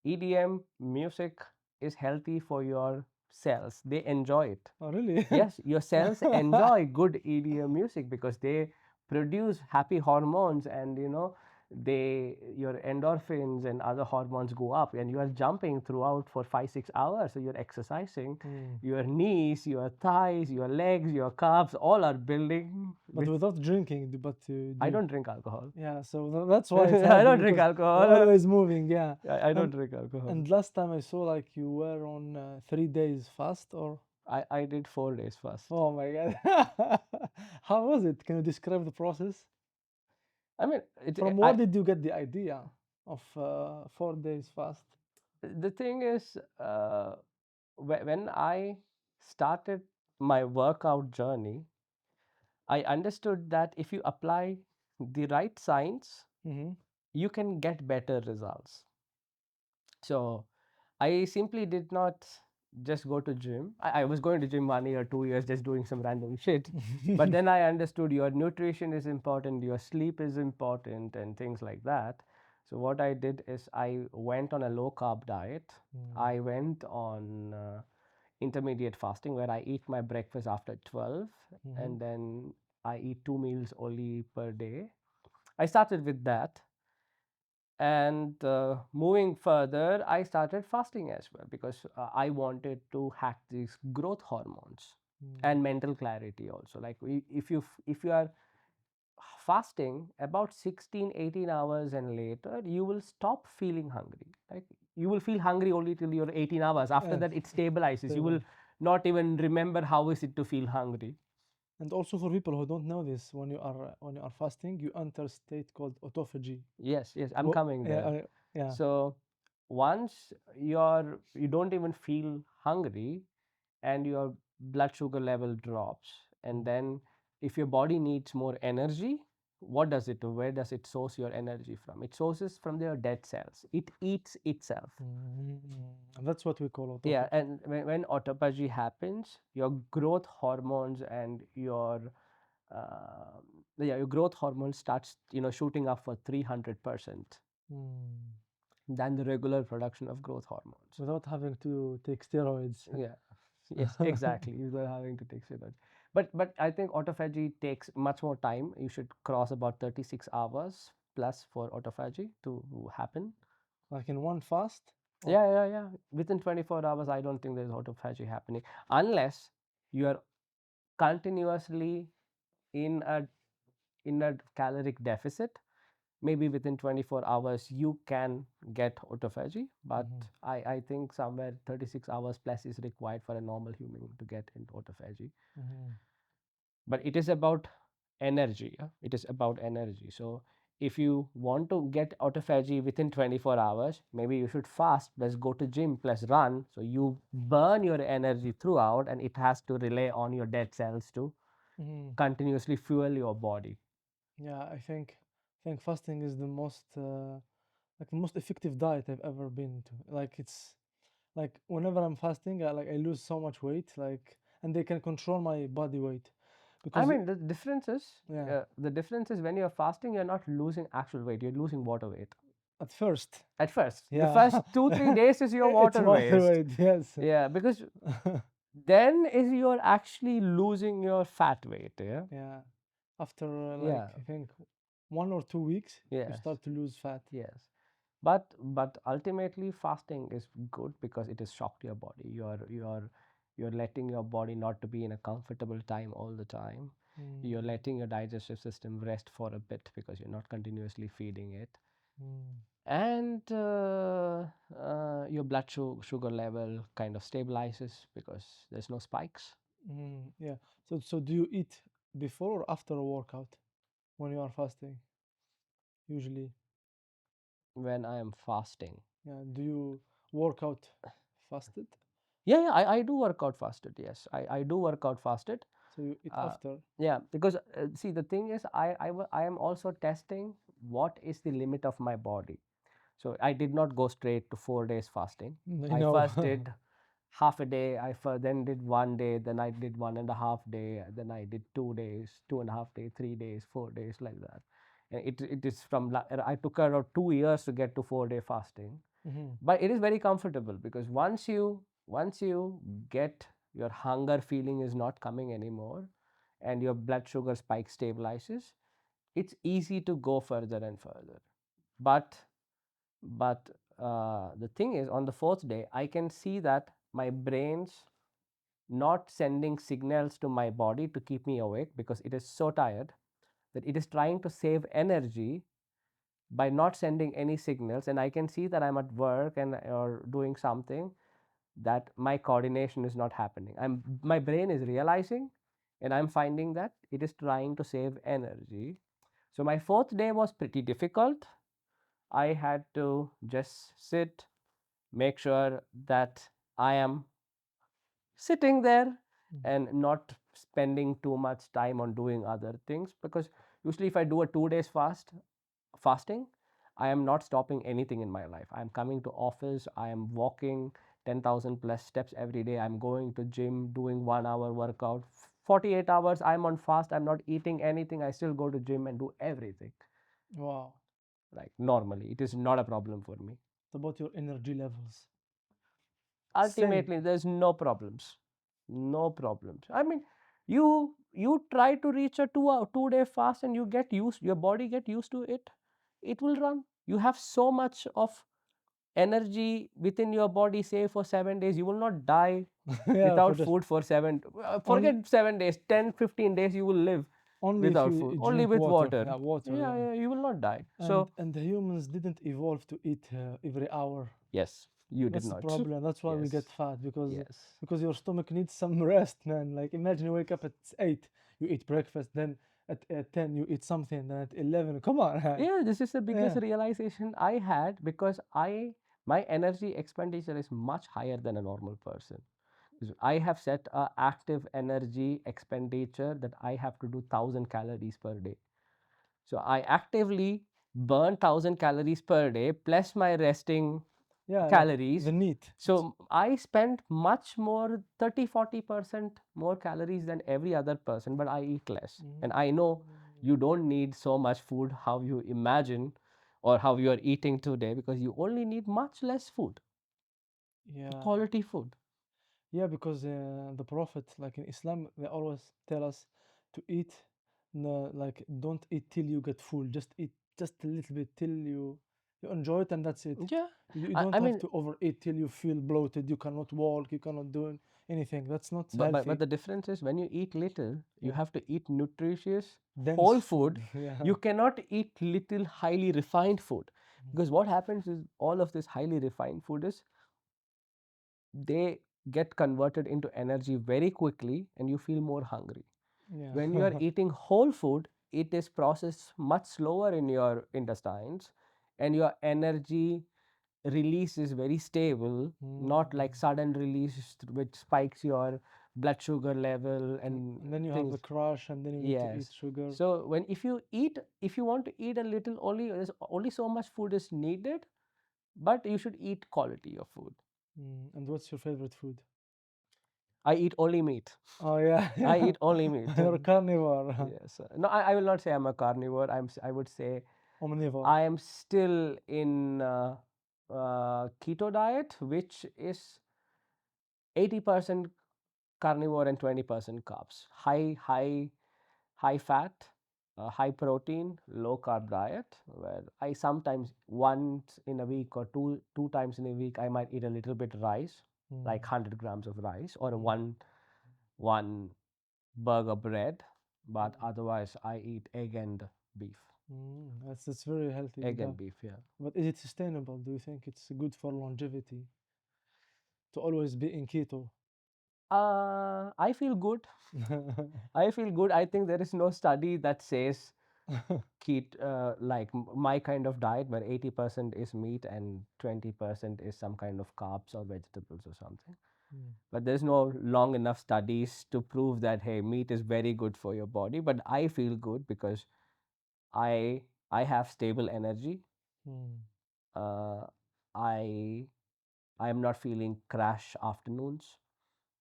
A: EDM music is healthy for your cells. They enjoy it.
B: Oh, really?
A: Yes, your cells enjoy good EDM music because they produce happy hormones, and your endorphins and other hormones go up, and you are jumping throughout for 5, 6 hours. So you're exercising.
B: Mm.
A: Your knees, your thighs, your legs, your calves, all are building
B: But
A: with.
B: without drinking, but
A: I
B: do
A: don't drink alcohol.
B: yeah. So that's why it's
A: I
B: healthy
A: don't drink
B: because you're
A: alcohol.
B: always moving. Yeah,
A: I don't
B: and
A: drink alcohol.
B: and last time I saw like you were on 3 days fast or.
A: I did 4 days fast.
B: Oh my God. How was it? Can you describe the process?
A: I mean,
B: From where did you get the idea of 4 days fast?
A: the thing is, when I started my workout journey, I understood that if you apply the right science,
B: Mm-hmm.
A: you can get better results. So I simply did not just go to gym. I was going to gym 1 year, 2 years, just doing some random shit. But then I understood your nutrition is important, your sleep is important, and things like that. So what I did is I went on a low carb diet.
B: Mm.
A: I went on intermediate fasting, where I eat my breakfast after 12,
B: Mm-hmm.
A: and then I eat 2 meals only per day. I started with that, and moving further, I started fasting as well, because I wanted to hack these growth hormones
B: Mm.
A: and mental clarity also. Like, if you are fasting about 16, 18 hours and later, you will stop feeling hungry. Like, you will feel hungry only till you're 18 hours. After
B: And
A: that, it stabilizes. You will
B: stable.
A: not even remember how is it to feel hungry.
B: And also for people who don't know this, when you are fasting, you enter a state called autophagy.
A: Yes, yes, I'm
B: Well,
A: coming
B: yeah,
A: there.
B: yeah.
A: So once you don't even feel hungry, and your blood sugar level drops, and
B: Mm.
A: then if your body needs more energy, what does it do? Where does it source your energy from? It sources from your dead cells. It eats itself.
B: Mm. That's what we call
A: Yeah,
B: autophagy.
A: and when autophagy happens, your growth hormones and uh, your growth hormone starts shooting up for 300%
B: Mm.
A: than the regular production of growth hormones.
B: Without having to take steroids.
A: Yeah, yes, exactly. You were having to take steroids. But I think autophagy takes much more time. You should cross about 36 hours plus for autophagy to happen.
B: Like in one fast? Or
A: Yeah. Within 24 hours, I don't think there's autophagy happening unless you are continuously in a caloric deficit. Maybe within 24 hours you can get autophagy, but
B: Mhm,
A: I think somewhere 36 hours plus is required for a normal human to get into autophagy.
B: mhm,
A: But it is about energy. It is about energy. So if you want to get autophagy within 24 hours, maybe you should fast plus go to gym plus run, so you burn your energy throughout and it has to rely on your dead cells to
B: mhm.
A: continuously fuel your body.
B: Yeah, I think fasting is the most like the most effective diet I've ever been to. Like it's like whenever I'm fasting, I lose so much weight, like, and they can control my body weight
A: I
B: because
A: mean,
B: yeah,
A: the difference is when you're fasting, you're not losing actual weight, you're losing water weight.
B: at first,
A: At first, the
B: yeah,
A: first 2 3 days is your
B: it's
A: water
B: water
A: waste.
B: weight, yes.
A: Yeah, because then is you're actually losing your fat weight. Yeah.
B: Yeah, after like
A: Yeah.
B: I think 1 or 2 weeks, you
A: Yes.
B: start to lose fat.
A: Yes. But ultimately fasting is good because it is shock to your body. You're letting your body not to be in a comfortable time all the time. You're
B: Mm,
A: letting your digestive system rest for a bit because you're not continuously feeding it.
B: mm,
A: And your blood sugar level kind of stabilizes because there's no spikes.
B: yeah. So do you eat before or after a workout when you are fasting? Usually,
A: When I am fasting.
B: yeah. Do you work out fasted?
A: Yeah, I do work out fasted. Yes, I do work out fasted.
B: So you eat
A: Uh,
B: after?
A: yeah, because see, the thing is, I am also testing what is the limit of my body. So I did not go straight to 4 days fasting.
B: I
A: I
B: know.
A: first did half a day. Then did one day. Then I did 1.5 day. Then I did 2 days, 2.5 day, 3 days, 4 days, like that. And it is from I took around 2 years to get to 4 day fasting,
B: Hmm.
A: but it is very comfortable because once you get your hunger feeling is not coming anymore, and your blood sugar spike stabilizes, it's easy to go further and further. But but the thing is, on the fourth day I can see that my brain's not sending signals to my body to keep me awake because it is so tired that it is trying to save energy by not sending any signals. And I can see that I'm at work and or doing something, that my coordination is not happening. My brain is realizing, and I'm finding that it is trying to save energy. So my fourth day was pretty difficult. I had to just sit, make sure that I am sitting there and not spending too much time on doing other things, because usually if I do a 2 days fasting, I am not stopping anything in my life. I am coming to office, I am walking 10,000 plus steps every day, I'm going to gym, doing 1 hour workout. 48 hours I'm on fast, I'm not eating anything, I still go to gym and do everything
B: Wow.
A: like normally. It is not a problem for me.
B: What about your energy levels? Same.
A: Ultimately there's no problems. No problems. I mean, you try to reach a 2 day fast and you get used, your body get used to it, it will run. You have so much of energy within your body, say for 7 days. You will not die
B: Yeah, for
A: without
B: just
A: food for
B: on
A: forget 7 days, 10 15 days you will live
B: only if
A: without
B: you
A: food, only
B: drink
A: with
B: water.
A: water.
B: Yeah, water.
A: Yeah,
B: Yeah.
A: yeah, you will not die.
B: And
A: So
B: and the humans didn't evolve to eat every hour.
A: yes, you did
B: That's the
A: not.
B: problem. That's why we get
A: Yes,
B: fat
A: yes.
B: because your stomach needs some rest, man. Like imagine you wake up at 8, you eat breakfast, then at 10 you eat something, then at 11. Come on, man.
A: Yeah, this is the biggest
B: Yeah.
A: realization I had, because my energy expenditure is much higher than a normal person. 'Cause I have set a active energy expenditure that I have to do 1,000 calories per day. So I actively burn 1,000 calories per day plus my resting
B: Yeah, like the
A: calories.
B: need.
A: So I spend much more, 30-40% more calories than every other person, but I eat less. And I know
B: Mm,
A: you don't need so much food how you imagine or how you are eating today, because you only need much less food,
B: yeah,
A: quality food.
B: yeah, because the Prophet, like in Islam, they always tell us to eat, no, like don't eat till you get full. Just eat just a little bit till you enjoy it, and that's it.
A: Yeah.
B: You
A: I
B: don't have
A: mean,
B: to overeat till you feel bloated. You cannot walk. You cannot do anything. That's not
A: but
B: healthy.
A: the difference is when you eat little, you
B: Yeah,
A: have to eat nutritious
B: dense
A: whole
B: food.
A: food.
B: Yeah.
A: You cannot eat little highly refined food, because what happens is all of this highly refined food is, they get converted into energy very quickly and you feel more hungry.
B: Yeah.
A: When you are eating whole food, it is processed much slower in your intestines and your energy release is very stable, not like
B: Mm.
A: sudden release which spikes your blood sugar level and
B: And then you have
A: things.
B: the crash, and then you need to eat
A: Yes.
B: sugar.
A: So when if you want to eat a little, only there's only so much food is needed, but you should eat quality of food.
B: And what's your favorite food?
A: I eat only meat.
B: Oh yeah,
A: I
B: yeah.
A: eat only meat.
B: You're a carnivore,
A: Yes. No, I will not say I'm a carnivore. I would say
B: omnivore.
A: I am still in keto diet, which is 80% carnivore and 20% carbs. High fat, high protein, low carb diet, where I sometimes once in a week or two times in a week I might eat a little bit rice, like
B: Mm,
A: 100 grams of rice or
B: mm,
A: one burger bread, but
B: mm,
A: otherwise I eat egg and beef.
B: that's very healthy,
A: Egg
B: good
A: and
B: diet.
A: beef, yeah.
B: But is it sustainable? Do you think it's good for longevity to always be in keto?
A: I feel good. I feel good. I think there is no study that says like my kind of diet where 80% is meat and 20% is some kind of carbs or vegetables or something.
B: Mm,
A: But there's no long enough studies to prove that hey, meat is very good for your body. But I feel good because I I have stable energy.
B: mm,
A: Uh, I I am not feeling crash afternoons.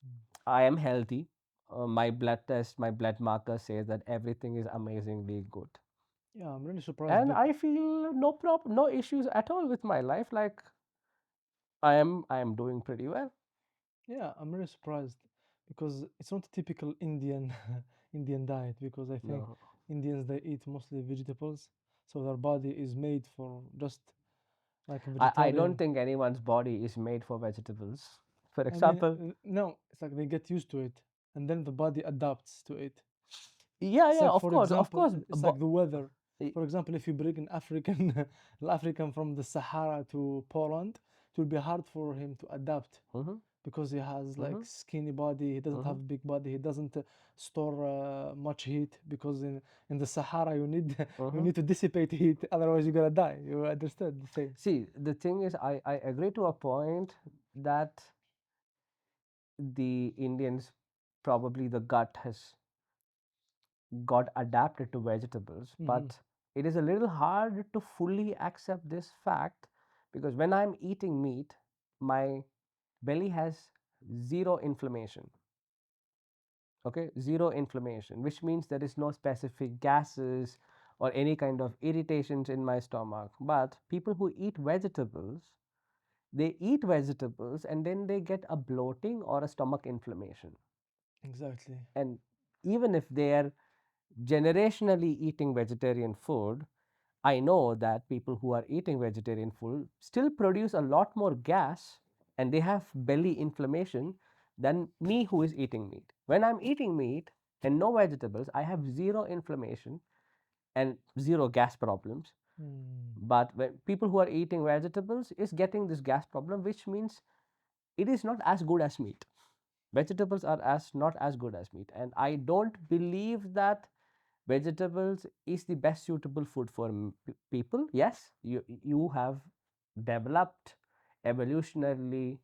B: mm.
A: I am healthy. My blood test, my blood marker says that everything is amazingly good.
B: Yeah, I'm really surprised.
A: And I feel no issues at all with my life. Like I am doing pretty well.
B: Yeah, I'm really surprised because it's not a typical Indian Indian diet, because I think
A: No,
B: Indians they eat mostly vegetables, so their body is made for just like a
A: I don't
B: vegetarian.
A: think anyone's body is made for vegetables. For
B: I mean,
A: example,
B: no, it's like they get used to it, and then the body adapts to it.
A: yeah,
B: It's
A: yeah,
B: like, for
A: of
B: example,
A: course.
B: it's like the weather.
A: Y-
B: For example, if you bring an African, an African from the Sahara to Poland, it will be hard for him to adapt
A: mhm,
B: because he has like
A: mhm,
B: skinny body. He doesn't have
A: mhm,
B: a big body. He doesn't store much heat, because in the Sahara you need you
A: mhm.
B: need to dissipate heat, otherwise you're gonna die. You understand the same?
A: See, the thing is, I agree to a point that the Indians probably the gut has got adapted to vegetables,
B: Hmm.
A: but it is a little hard to fully accept this fact because when I'm eating meat, my belly has zero inflammation. Okay, zero inflammation, which means there is no specific gases or any kind of irritations in my stomach. But people who eat vegetables, they eat vegetables and then they get a bloating or a stomach inflammation.
B: Exactly.
A: And even if they are generationally eating vegetarian food, I know that people who are eating vegetarian food still produce a lot more gas and they have belly inflammation than me who is eating meat. When I'm eating meat and no vegetables, I have zero inflammation and zero gas problems.
B: Mm.
A: But when people who are eating vegetables is getting this gas problem, which means it is not as good as meat. Vegetables are as not as good as meat, and I don't believe that vegetables is the best suitable food for people. Yes, you have developed evolutionarily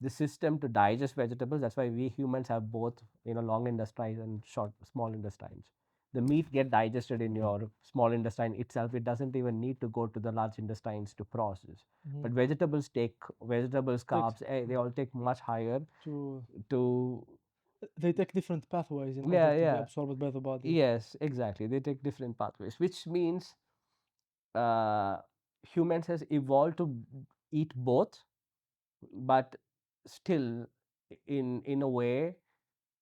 A: the system to digest vegetables. That's why we humans have both long intestines and short small intestines. the meat get digested in your small intestine itself. It doesn't even need to go to the large intestines to process.
B: Mhm.
A: But vegetables,
B: Take
A: carbs, they all take much higher
B: to
A: to.
B: they take different pathways in order
A: Yeah,
B: to be
A: yeah.
B: absorbed by the body.
A: Yes, exactly. They take different pathways, which means uh, humans has evolved to eat both, but still, in a way,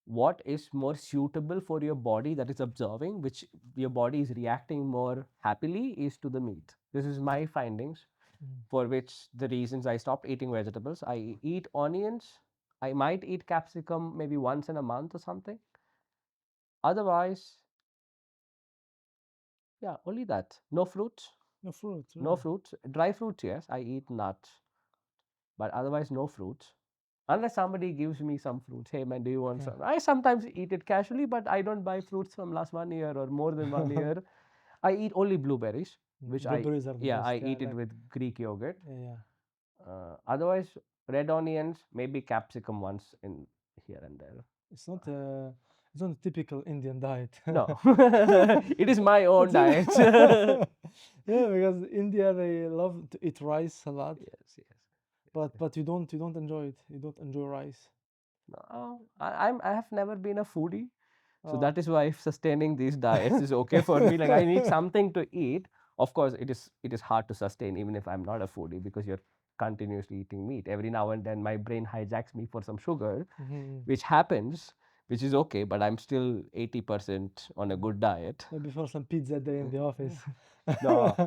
A: what is more suitable for your body that is observing, which your body is reacting more happily, is to the meat. This is my findings,
B: Mm.
A: for which the reasons I stopped eating vegetables. I eat onions. I might eat capsicum maybe once in a month or something. Otherwise, yeah, only that. No fruits.
B: No fruit,
A: No
B: really.
A: fruits. Dry fruits, yes. I eat nuts, but otherwise, no fruits. Unless somebody gives me some fruits. Hey, man, do you want
B: Yeah.
A: some? I sometimes eat it casually, but I don't buy fruits from last 1 year or more than 1 year. I eat only blueberries, which
B: Blueberries are the
A: yeah, I
B: best. Yeah,
A: eat it
B: like
A: with Greek yogurt.
B: yeah, yeah.
A: Otherwise, red onions, maybe capsicum once in here and there.
B: It's not a typical Indian diet.
A: No, it is my own diet.
B: Yeah, because India they love to eat rice a lot,
A: Yes, yes,
B: but
A: yes.
B: but you don't enjoy it. You don't enjoy rice.
A: No, I have never been a foodie, so
B: Oh.
A: that is why sustaining these diets is okay for me. Like I need something to eat. Of course, it is hard to sustain even if I'm not a foodie because you're continuously eating meat. Every now and then my brain hijacks me for some sugar,
B: Mhm.
A: which happens, which is okay, but I'm still 80% on a
B: Mm.
A: good diet.
B: Maybe for some pizza day in the office.
A: No,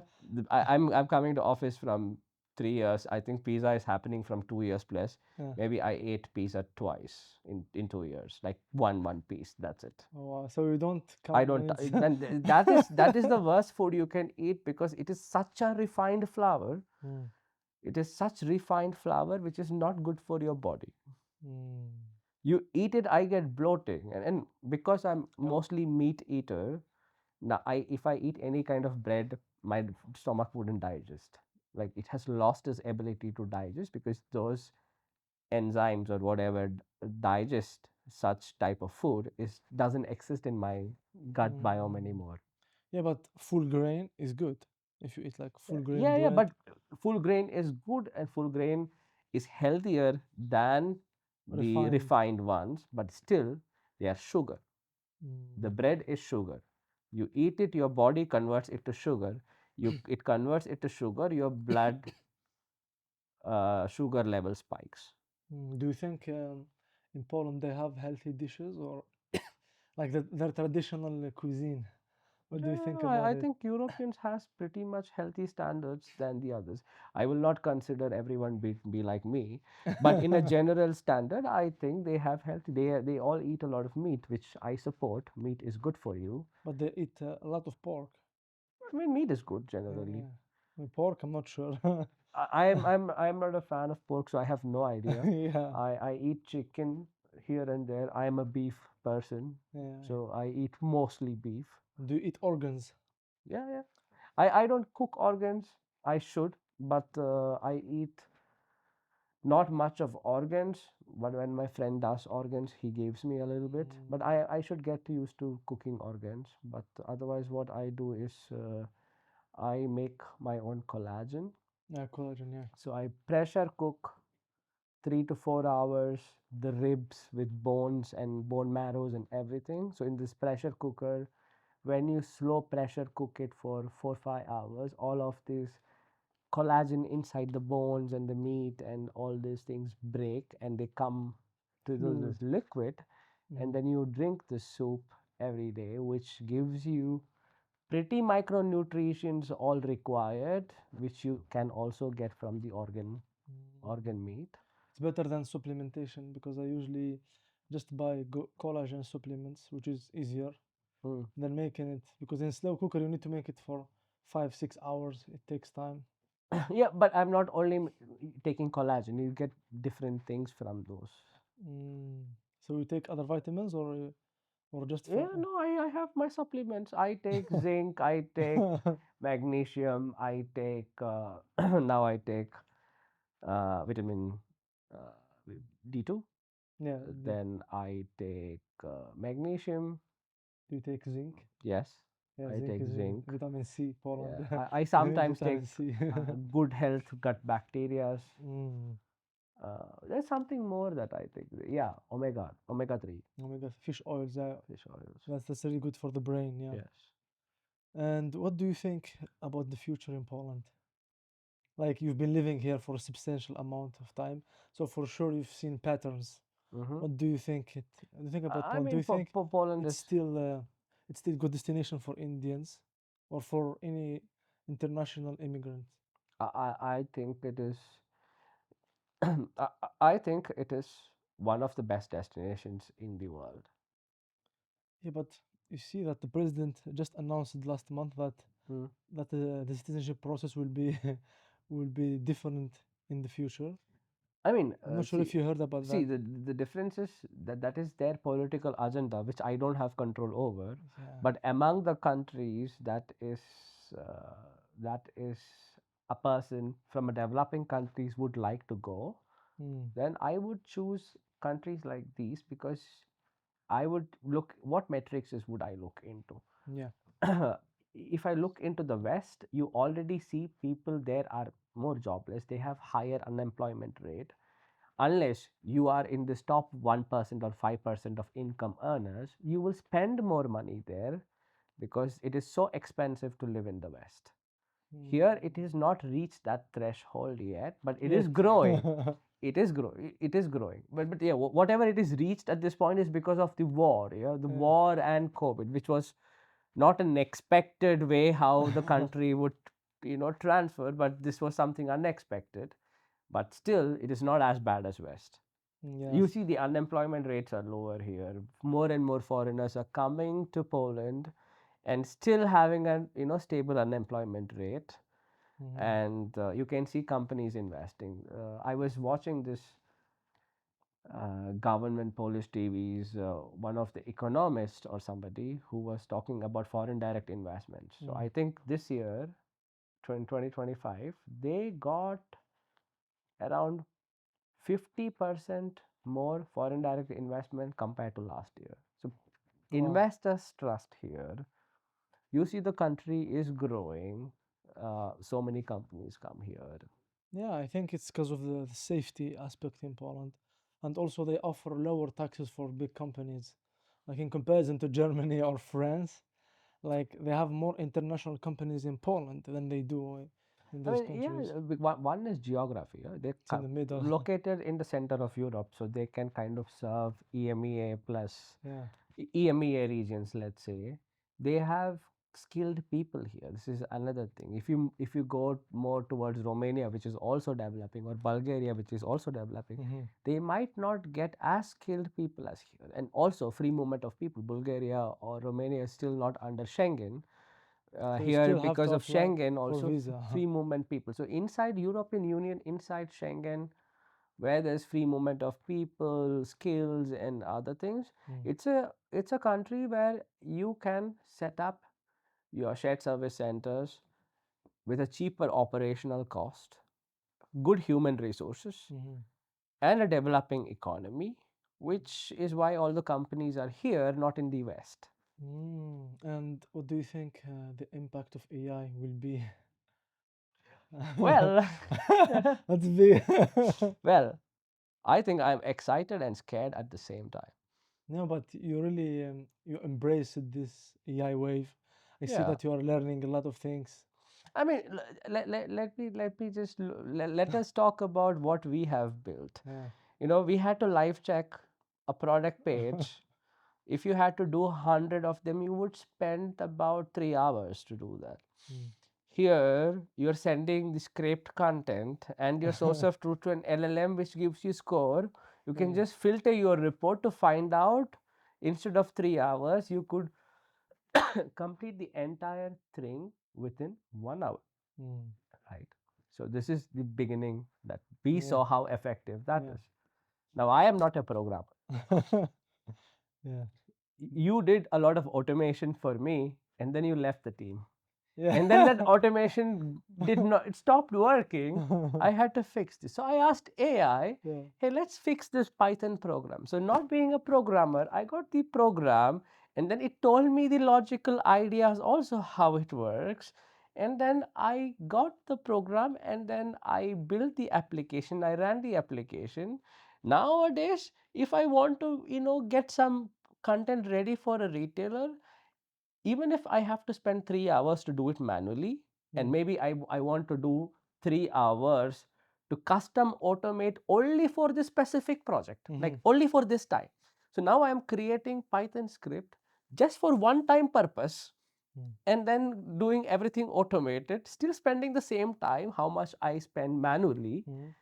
A: I'm coming to office from 3 years. I think pizza is happening from 2 years plus.
B: Yeah.
A: Maybe I ate pizza twice in 2 years, like one piece. That's it.
B: Oh, wow. So you don't
A: I
B: come
A: don't.
B: when it's
A: That is the worst food you can eat because it is such a refined flour.
B: Mm,
A: It is such refined flour which is not good for your body.
B: mm.
A: You eat it, I get bloating, and because I'm
B: Oh,
A: mostly meat eater, now if I eat any kind of bread, my stomach wouldn't digest. Like it has lost its ability to digest because those enzymes or whatever digest such type of food is doesn't exist in my gut biome
B: mm.
A: anymore.
B: Yeah, but full grain is good. If you eat like full grain
A: Yeah,
B: bread,
A: but full grain is good and full grain is healthier than the
B: refined.
A: refined ones, but still they are sugar. The
B: Mm,
A: bread is sugar. You eat it, your body converts it to sugar. It converts it to sugar. Your blood sugar level spikes.
B: Do you think in Poland they have healthy dishes or like their traditional cuisine? What do you think about
A: I
B: it?
A: think Europeans has pretty much healthy standards than the others. I will not consider everyone be like me, but in a general standard, I think they have healthy. They all eat a lot of meat, which I support. Meat is good for you.
B: But they eat a lot of pork.
A: I mean, meat is good generally.
B: Yeah. Pork, I'm not sure.
A: I'm not a fan of pork, so I have no idea.
B: Yeah,
A: I eat chicken here and there. I am a beef person,
B: yeah.
A: so I eat mostly beef.
B: Do you eat organs?
A: Yeah, yeah. I don't cook organs. I should, but I eat not much of organs. But when my friend does organs, he gives me a little bit. But
B: Mm,
A: I should get used to cooking organs. But otherwise, what I do is I make my own collagen.
B: yeah, collagen, yeah.
A: So I pressure cook 3 to 4 hours the ribs with bones and bone marrows and everything. So in this pressure cooker, when you slow pressure cook it for 4 5 hours, all of this collagen inside the bones and the meat and all these things break and they come to
B: Fluid.
A: this liquid, and
B: Mm,
A: then you drink the soup every day, which gives you pretty micronutrients all required, which you can also get from the
B: mm.
A: organ meat.
B: It's better than supplementation because I usually just buy collagen supplements, which is easier
A: Mm.
B: than making it. Because in slow cooker, you need to make it for 5 6 hours. It takes time.
A: Yeah, but I'm not only taking collagen. You get different things from those.
B: Mm. So you take other vitamins or just
A: Yeah,
B: for
A: no, I have my supplements. I take zinc, I take magnesium, I take now I take vitamin uh, D2.
B: yeah.
A: Then I take magnesium.
B: Do you take zinc?
A: Yes,
B: Yeah,
A: I
B: zinc
A: take
B: is
A: zinc.
B: vitamin C, Poland.
A: Yeah, I
B: We need
A: sometimes take
B: vitamin C.
A: good health gut bacteria.
B: Mm.
A: There's something more that I think. Yeah, omega 3
B: Oh my God, fish oils.
A: fish oils.
B: That's really good for the brain. Yeah.
A: Yes.
B: And what do you think about the future in Poland? Like you've been living here for a substantial amount of time, so for sure you've seen patterns.
A: Mm-hmm.
B: What do you think do you think about
A: I
B: Poland? Do
A: mean,
B: you think
A: Poland
B: it's
A: is.
B: still it's still good destination for Indians or for any international immigrant?
A: I think it is. I, I think it is one of the best destinations in the world.
B: Yeah, but you see that the president just announced last month that
A: Hmm.
B: the citizenship process will be will be different in the future.
A: I mean,
B: I'm not sure
A: see,
B: if you heard about
A: see
B: that.
A: the difference is that is their political agenda, which I don't have control over.
B: Yeah.
A: But among the countries, uh, that is a person from a developing countries would like to go,
B: Mm,
A: then I would choose countries like these because I would look what metrics is would I look into.
B: yeah.
A: If I look into the West, you already see people there are more jobless. They have higher unemployment rate. Unless you are in this top 1% or 5% of income earners, you will spend more money there because it is so expensive to live in the West.
B: Mm,
A: Here, it has not reached that threshold yet, but it is
B: yet.
A: growing. It is growing. It is growing. But yeah, whatever it is reached at this point is because of the war. Yeah, the
B: Yeah.
A: war and COVID, which was not an expected way how the country would transfer, but this was something unexpected. But still, it is not as bad as West. You
B: Yes.
A: see the unemployment rates are lower here. More and more foreigners are coming to Poland and still having a stable unemployment rate.
B: Mhm.
A: And you can see companies investing. I was watching this government Polish TVs, one of the economists or somebody who was talking about foreign direct investments. So
B: Mm.
A: I think this year, 2025, they got around 50% more foreign direct investment compared to last year. So
B: Wow.
A: investors trust here. You see, the country is growing. So many companies come here.
B: Yeah, I think it's because of the safety aspect in Poland. And also they offer lower taxes for big companies. Like in comparison to Germany or France, like they have more international companies in Poland than they do in
A: I
B: those
A: mean, yeah,
B: countries.
A: one is geography. They're
B: It's in the middle.
A: located in the center of Europe, so they can kind of serve EMEA plus
B: Yeah.
A: EMEA regions, let's say. They have skilled people here. This is another thing. If you go more towards Romania, which is also developing, or Bulgaria, which is also developing,
B: Hmm.
A: they might not get as skilled people as here. And also free movement of people. Bulgaria or Romania is still not under Schengen,
B: So you
A: here
B: still have
A: because
B: to
A: of
B: apply
A: Schengen,
B: for
A: also
B: visa.
A: free movement people. So inside European Union, inside Schengen, where there's free movement of people, skills, and other things,
B: Mm.
A: it's a country where you can set up your shared service centers with a cheaper operational cost, good human resources,
B: Hmm.
A: and a developing economy, which is why all the companies are here, not in the West.
B: Mm. And what do you think the impact of AI will be?
A: Well,
B: That's big.
A: well, I think I'm excited and scared at the same time.
B: No, but you really you embrace this AI wave. I see
A: Yeah.
B: that you are learning a lot of things.
A: I mean, let me just let us talk about what we have built.
B: Yeah.
A: We had to live check a product page. If you had to do 100 of them, you would spend about 3 hours to do that.
B: Mm.
A: Here, you're sending the scraped content and your source of truth to an LLM, which gives you score. You can
B: Yeah.
A: just filter your report to find out. Instead of 3 hours, you could complete the entire thing within 1 hour.
B: Mm.
A: Right. So this is the beginning that we
B: Yeah.
A: saw how effective that
B: Yeah.
A: is. Now I am not a programmer.
B: Yeah.
A: You did a lot of automation for me, and then you left the team.
B: Yeah.
A: And then that automation did not, it stopped working. I had to fix this. So I asked AI,
B: Yeah.
A: hey, let's fix this Python program. So, not being a programmer, I got the program and then it told me the logical ideas also how it works, and then I got the program, and then I built the application, I ran the application. Nowadays if I want to get some content ready for a retailer, even if I have to spend 3 hours to do it manually, and
B: Mm.
A: maybe I want to do 3 hours to custom automate only for this specific project,
B: Mm-hmm.
A: like only for this time. So now I am creating Python script just for one time purpose,
B: Mm.
A: and then doing everything automated, still spending the same time how much I spend manually,
B: Mm.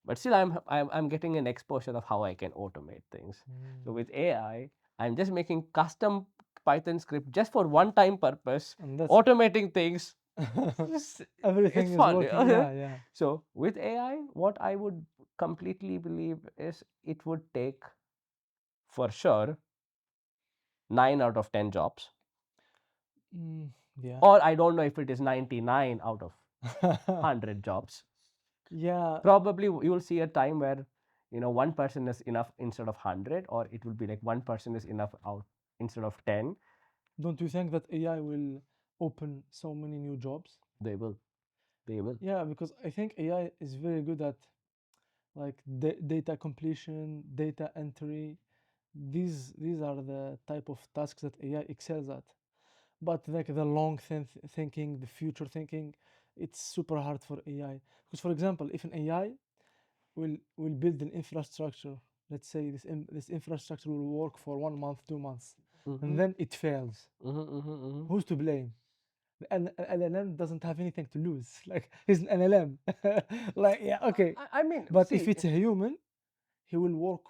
A: but still I'm getting an exposure of how I can automate things. So
B: Mm.
A: with AI, I'm just making custom Python script just for one time purpose,
B: And that's
A: automating things. It's
B: everything is
A: fun.
B: working. Yeah, yeah.
A: So with AI, what I would completely believe is it would take for sure 9 out of 10 jobs,
B: Mm, yeah.
A: or I don't know if it is 99 out of 100 jobs.
B: Yeah.
A: Probably you will see a time where one person is enough instead of 100, or it will be like one person is enough out instead of 10.
B: Don't you think that AI will open so many new jobs?
A: They will, they will.
B: Yeah, because I think AI is very good at like data completion, data entry. These are the type of tasks that AI excels at. But like the long thinking, the future thinking, it's super hard for AI. Because for example, if an AI will build an infrastructure, let's say this infrastructure will work for 1 month, 2 months, and
A: Mm-hmm,
B: then it fails.
A: mm-hmm, mm-hmm, mm-hmm.
B: Who's to blame? The LLM doesn't have anything to lose. Like he's an LLM. Like yeah, okay.
A: I mean,
B: But if
A: see,
B: it's a human, he will work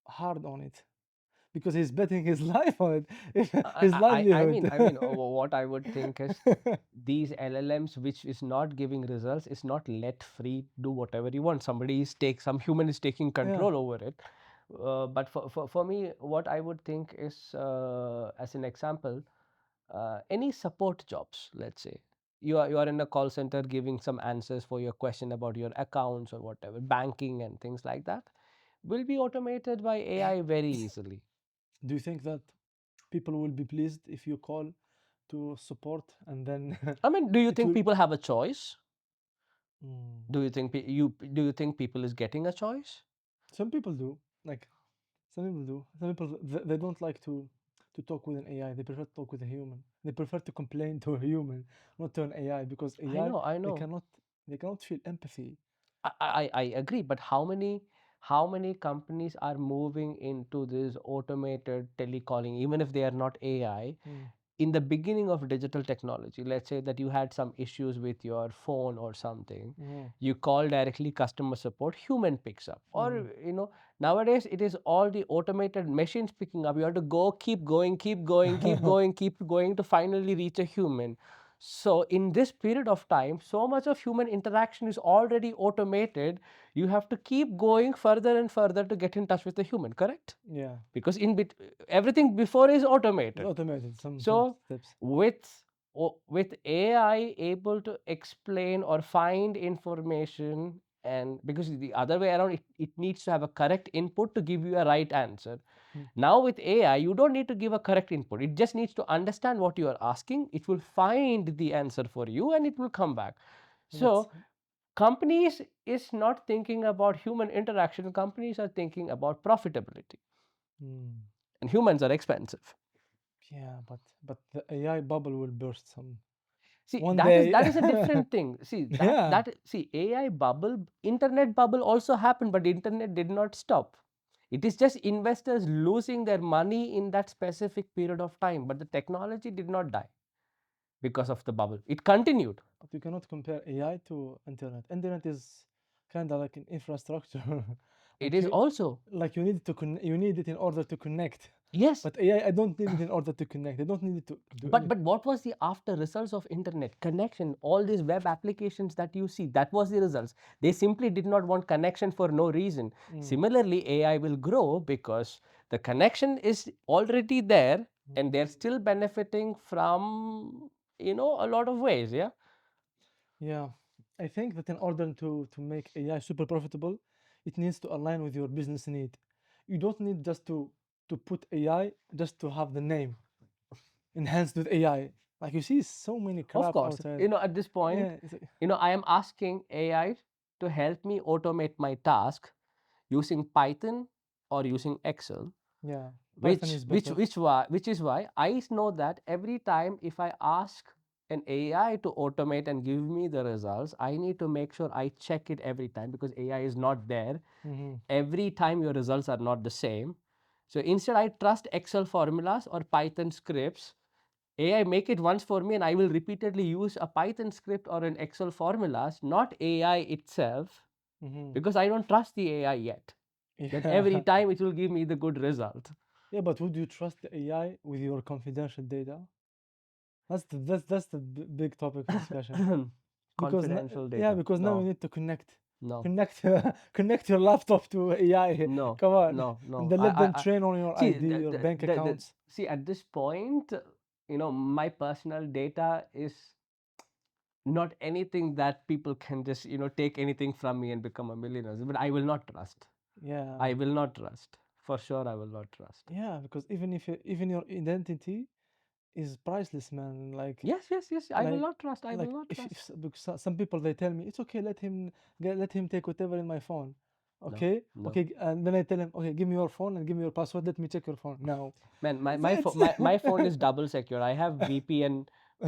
B: hard on it because he's betting his life on it, his livelihood.
A: what I would think is these LLMs, which is not giving results, is not let free, do whatever you want. Some human is taking
B: Yeah.
A: control over it. But for me, what I would think is, as an example, any support jobs, let's say you are in a call center giving some answers for your question about your accounts or whatever, banking and things like that, will be automated by AI very easily.
B: Do you think that people will be pleased if you call to support and then
A: I mean, do you
B: it
A: think
B: will?
A: people have a choice?
B: Mm.
A: Do you think people is getting a choice?
B: Some people do. Like some people do. Some people they don't like to talk with an AI. They prefer to talk with a human. They prefer to complain to a human, not to an AI, because
A: I
B: AI
A: know, I
B: they
A: know.
B: cannot they cannot feel empathy.
A: I agree, but how many companies are moving into this automated telecalling, even if they are not AI?
B: Mm.
A: In the beginning of digital technology, let's say that you had some issues with your phone or something,
B: Mm.
A: you call directly customer support, human picks up. Or
B: Mm.
A: nowadays it is all the automated machines picking up. You have to go, keep going, keep going, keep going, keep going to finally reach a human. So in this period of time, so much of human interaction is already automated. You have to keep going further and further to get in touch with the human, correct?
B: Yeah,
A: Because everything before is
B: it's
A: automated.
B: automated some
A: So
B: steps.
A: with AI able to explain or find information, and because the other way around, it needs to have a correct input to give you a right answer.
B: Mm.
A: Now with AI, you don't need to give a correct input. It just needs to understand what you are asking. It will find the answer for you and it will come back.
B: That's
A: So companies is not thinking about human interaction. Companies are thinking about profitability,
B: mm.
A: and humans are expensive.
B: Yeah, but the AI bubble will burst some
A: See,
B: one
A: that is
B: day.
A: that is a different thing. See, that
B: Yeah.
A: that see, AI bubble, internet bubble also happened, but the internet did not stop. It is just investors losing their money in that specific period of time, but the technology did not die because of the bubble. It continued.
B: But you cannot compare AI to internet. Internet is kind of like an infrastructure.
A: It
B: like
A: is
B: you
A: also,
B: like you need to you need it in order to connect.
A: yes.
B: But AI, I don't need it in order to connect. I don't need it to do
A: But
B: anything.
A: what was the after results of internet connection? All these web applications that you see, that was the results. They simply did not want connection for no reason.
B: Mm.
A: Similarly, AI will grow because the connection is already there, and they're still benefiting from a lot of ways. Yeah.
B: Yeah, I think that in order to make AI super profitable, it needs to align with your business need. You don't need just to put AI just to have the name. enhanced with AI. Like you see so many
A: Of
B: crap
A: course,
B: outside.
A: at this point,
B: Yeah, it's like,
A: I am asking AI to help me automate my task using Python or using Excel,
B: yeah, Python is better.
A: which is why I know that every time if I ask an AI to automate and give me the results, I need to make sure I check it every time because AI is not there.
B: Hmm.
A: Every time your results are not the same. So instead, I trust Excel formulas or Python scripts. AI make it once for me, and I will repeatedly use a Python script or an Excel formulas, not AI itself,
B: Hmm.
A: because I don't trust the AI yet. That every
B: Yeah.
A: time it will give me the good result.
B: Yeah, but would you trust the AI with your confidential data? That's the big topic of discussion. Because
A: Confidential
B: yeah,
A: data.
B: because now you
A: No,
B: need to
A: no,
B: connect connect your laptop to AI.
A: no,
B: Come on,
A: no,
B: and
A: no.
B: then let them
A: I
B: train on your
A: see
B: ID, your bank
A: the
B: accounts.
A: see at this point, my personal data is not anything that people can just take anything from me and become a millionaire. But I will not trust.
B: Yeah,
A: I will not trust. For sure, I will not trust.
B: yeah, because even your identity is priceless, man.
A: Yes, yes, yes. I will
B: Like
A: not trust. I will not
B: if
A: trust.
B: because some people they tell me it's okay, let him take whatever in my phone.
A: No,
B: Okay,
A: no.
B: okay, and then I tell him, okay, give me your phone and give me your password. Let me check your phone now.
A: Man,
B: It's
A: my phone is double secure. I have VPN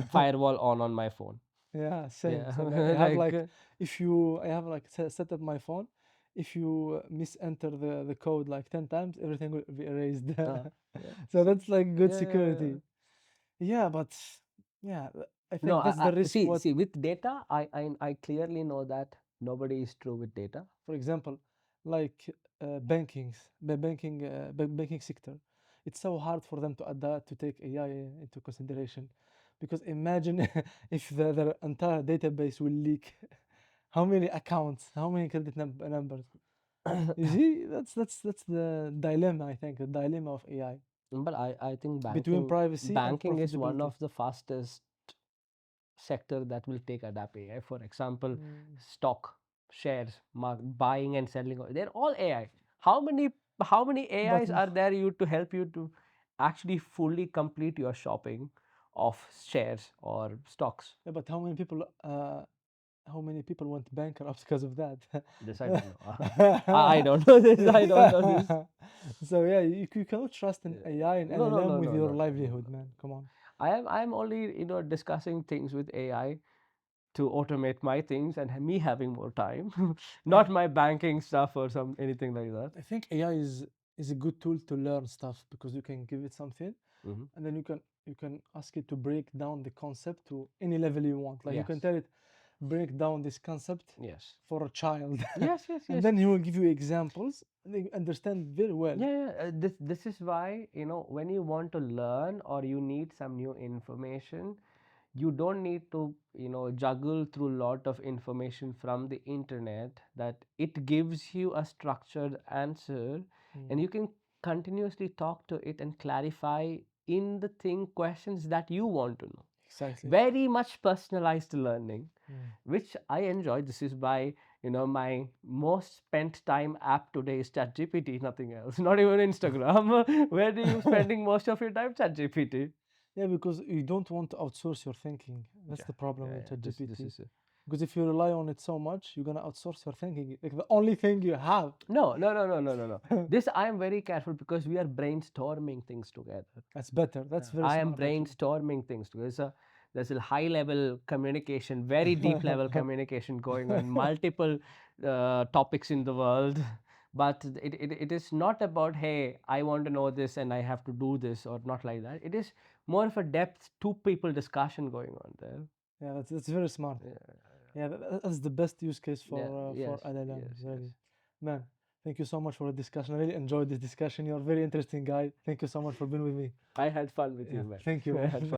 A: firewall on my phone.
B: yeah, same,
A: Yeah,
B: same.
A: like
B: I have like set up my phone. If you misenter the code like 10 times, everything will be erased.
A: yeah.
B: So
A: See,
B: that's like good
A: yeah, yeah, yeah.
B: security. Yeah, but yeah, I
A: No,
B: think that's the risk.
A: see,
B: What,
A: see, with data, I clearly know that nobody is true with data.
B: for example, like banking sector, it's so hard for them to adapt to take AI into consideration, because imagine if their entire database will leak. How many accounts? How many credit numbers? You see, that's the dilemma. I think the dilemma of AI
A: But I think
B: between privacy and
A: banking is one
B: profitability.
A: of the fastest sector that will take adapt AI. For example,
B: Mm.
A: stock, shares, buying and selling, they're all AI. How many
B: But
A: AIs are there you to help you to actually fully complete your shopping of shares or stocks?
B: yeah, but how many people went bankrupt because of that?
A: This I don't know. I don't know this. I don't know this.
B: So yeah, you cannot trust an AI and
A: No, no,
B: LLM
A: no,
B: with
A: no,
B: your
A: no, no, no,
B: livelihood,
A: no,
B: man.
A: no.
B: Come on.
A: I'm only discussing things with AI to automate my things and me having more time,
B: Yeah,
A: not my banking stuff or some anything like that.
B: I think AI is a good tool to learn stuff, because you can give it something,
A: Hmm.
B: and then you can ask it to break down the concept to any level you want. Like you can
A: Yes,
B: tell it, break down this concept
A: yes,
B: for a child,
A: yes, yes,
B: and
A: yes.
B: then he will give you examples, and they understand very well.
A: Yeah, yeah. This is why when you want to learn or you need some new information, you don't need to juggle through a lot of information from the internet. That it gives you a structured answer, and
B: Mm,
A: you can continuously talk to it and clarify in the thing questions that you want to know.
B: exactly.
A: Very much personalized learning,
B: Mm.
A: which I enjoy. This is by my most spent time app today is ChatGPT, nothing else. Not even Instagram. Where do you spending most of your time? ChatGPT.
B: Yeah, because you don't want to outsource your thinking. That's
A: Yeah,
B: the problem
A: yeah,
B: with
A: yeah. This
B: ChatGPT.
A: is it.
B: Because if you rely on it so much, you're gonna outsource your thinking. Like the only thing you have.
A: No, no, no, no, no, no, no. This I am very careful because we are brainstorming things together.
B: That's better. That's very
A: I
B: smart
A: am
B: about you.
A: brainstorming things together. There's a high level communication, very deep level communication going on, multiple topics in the world. But it is not about, hey, I want to know this and I have to do this, or not like that. It is more of a depth, two people discussion going on there.
B: Yeah, that's very smart.
A: Yeah,
B: Yeah, that's the best use case
A: yeah,
B: for
A: yes,
B: LLMs,
A: yes, yes.
B: really. Man, thank you so much for the discussion. I really enjoyed this discussion. You're a very interesting guy. Thank you so much for being with me.
A: I had fun with
B: Yeah,
A: you, man.
B: thank you,
A: I had
B: man.
A: fun.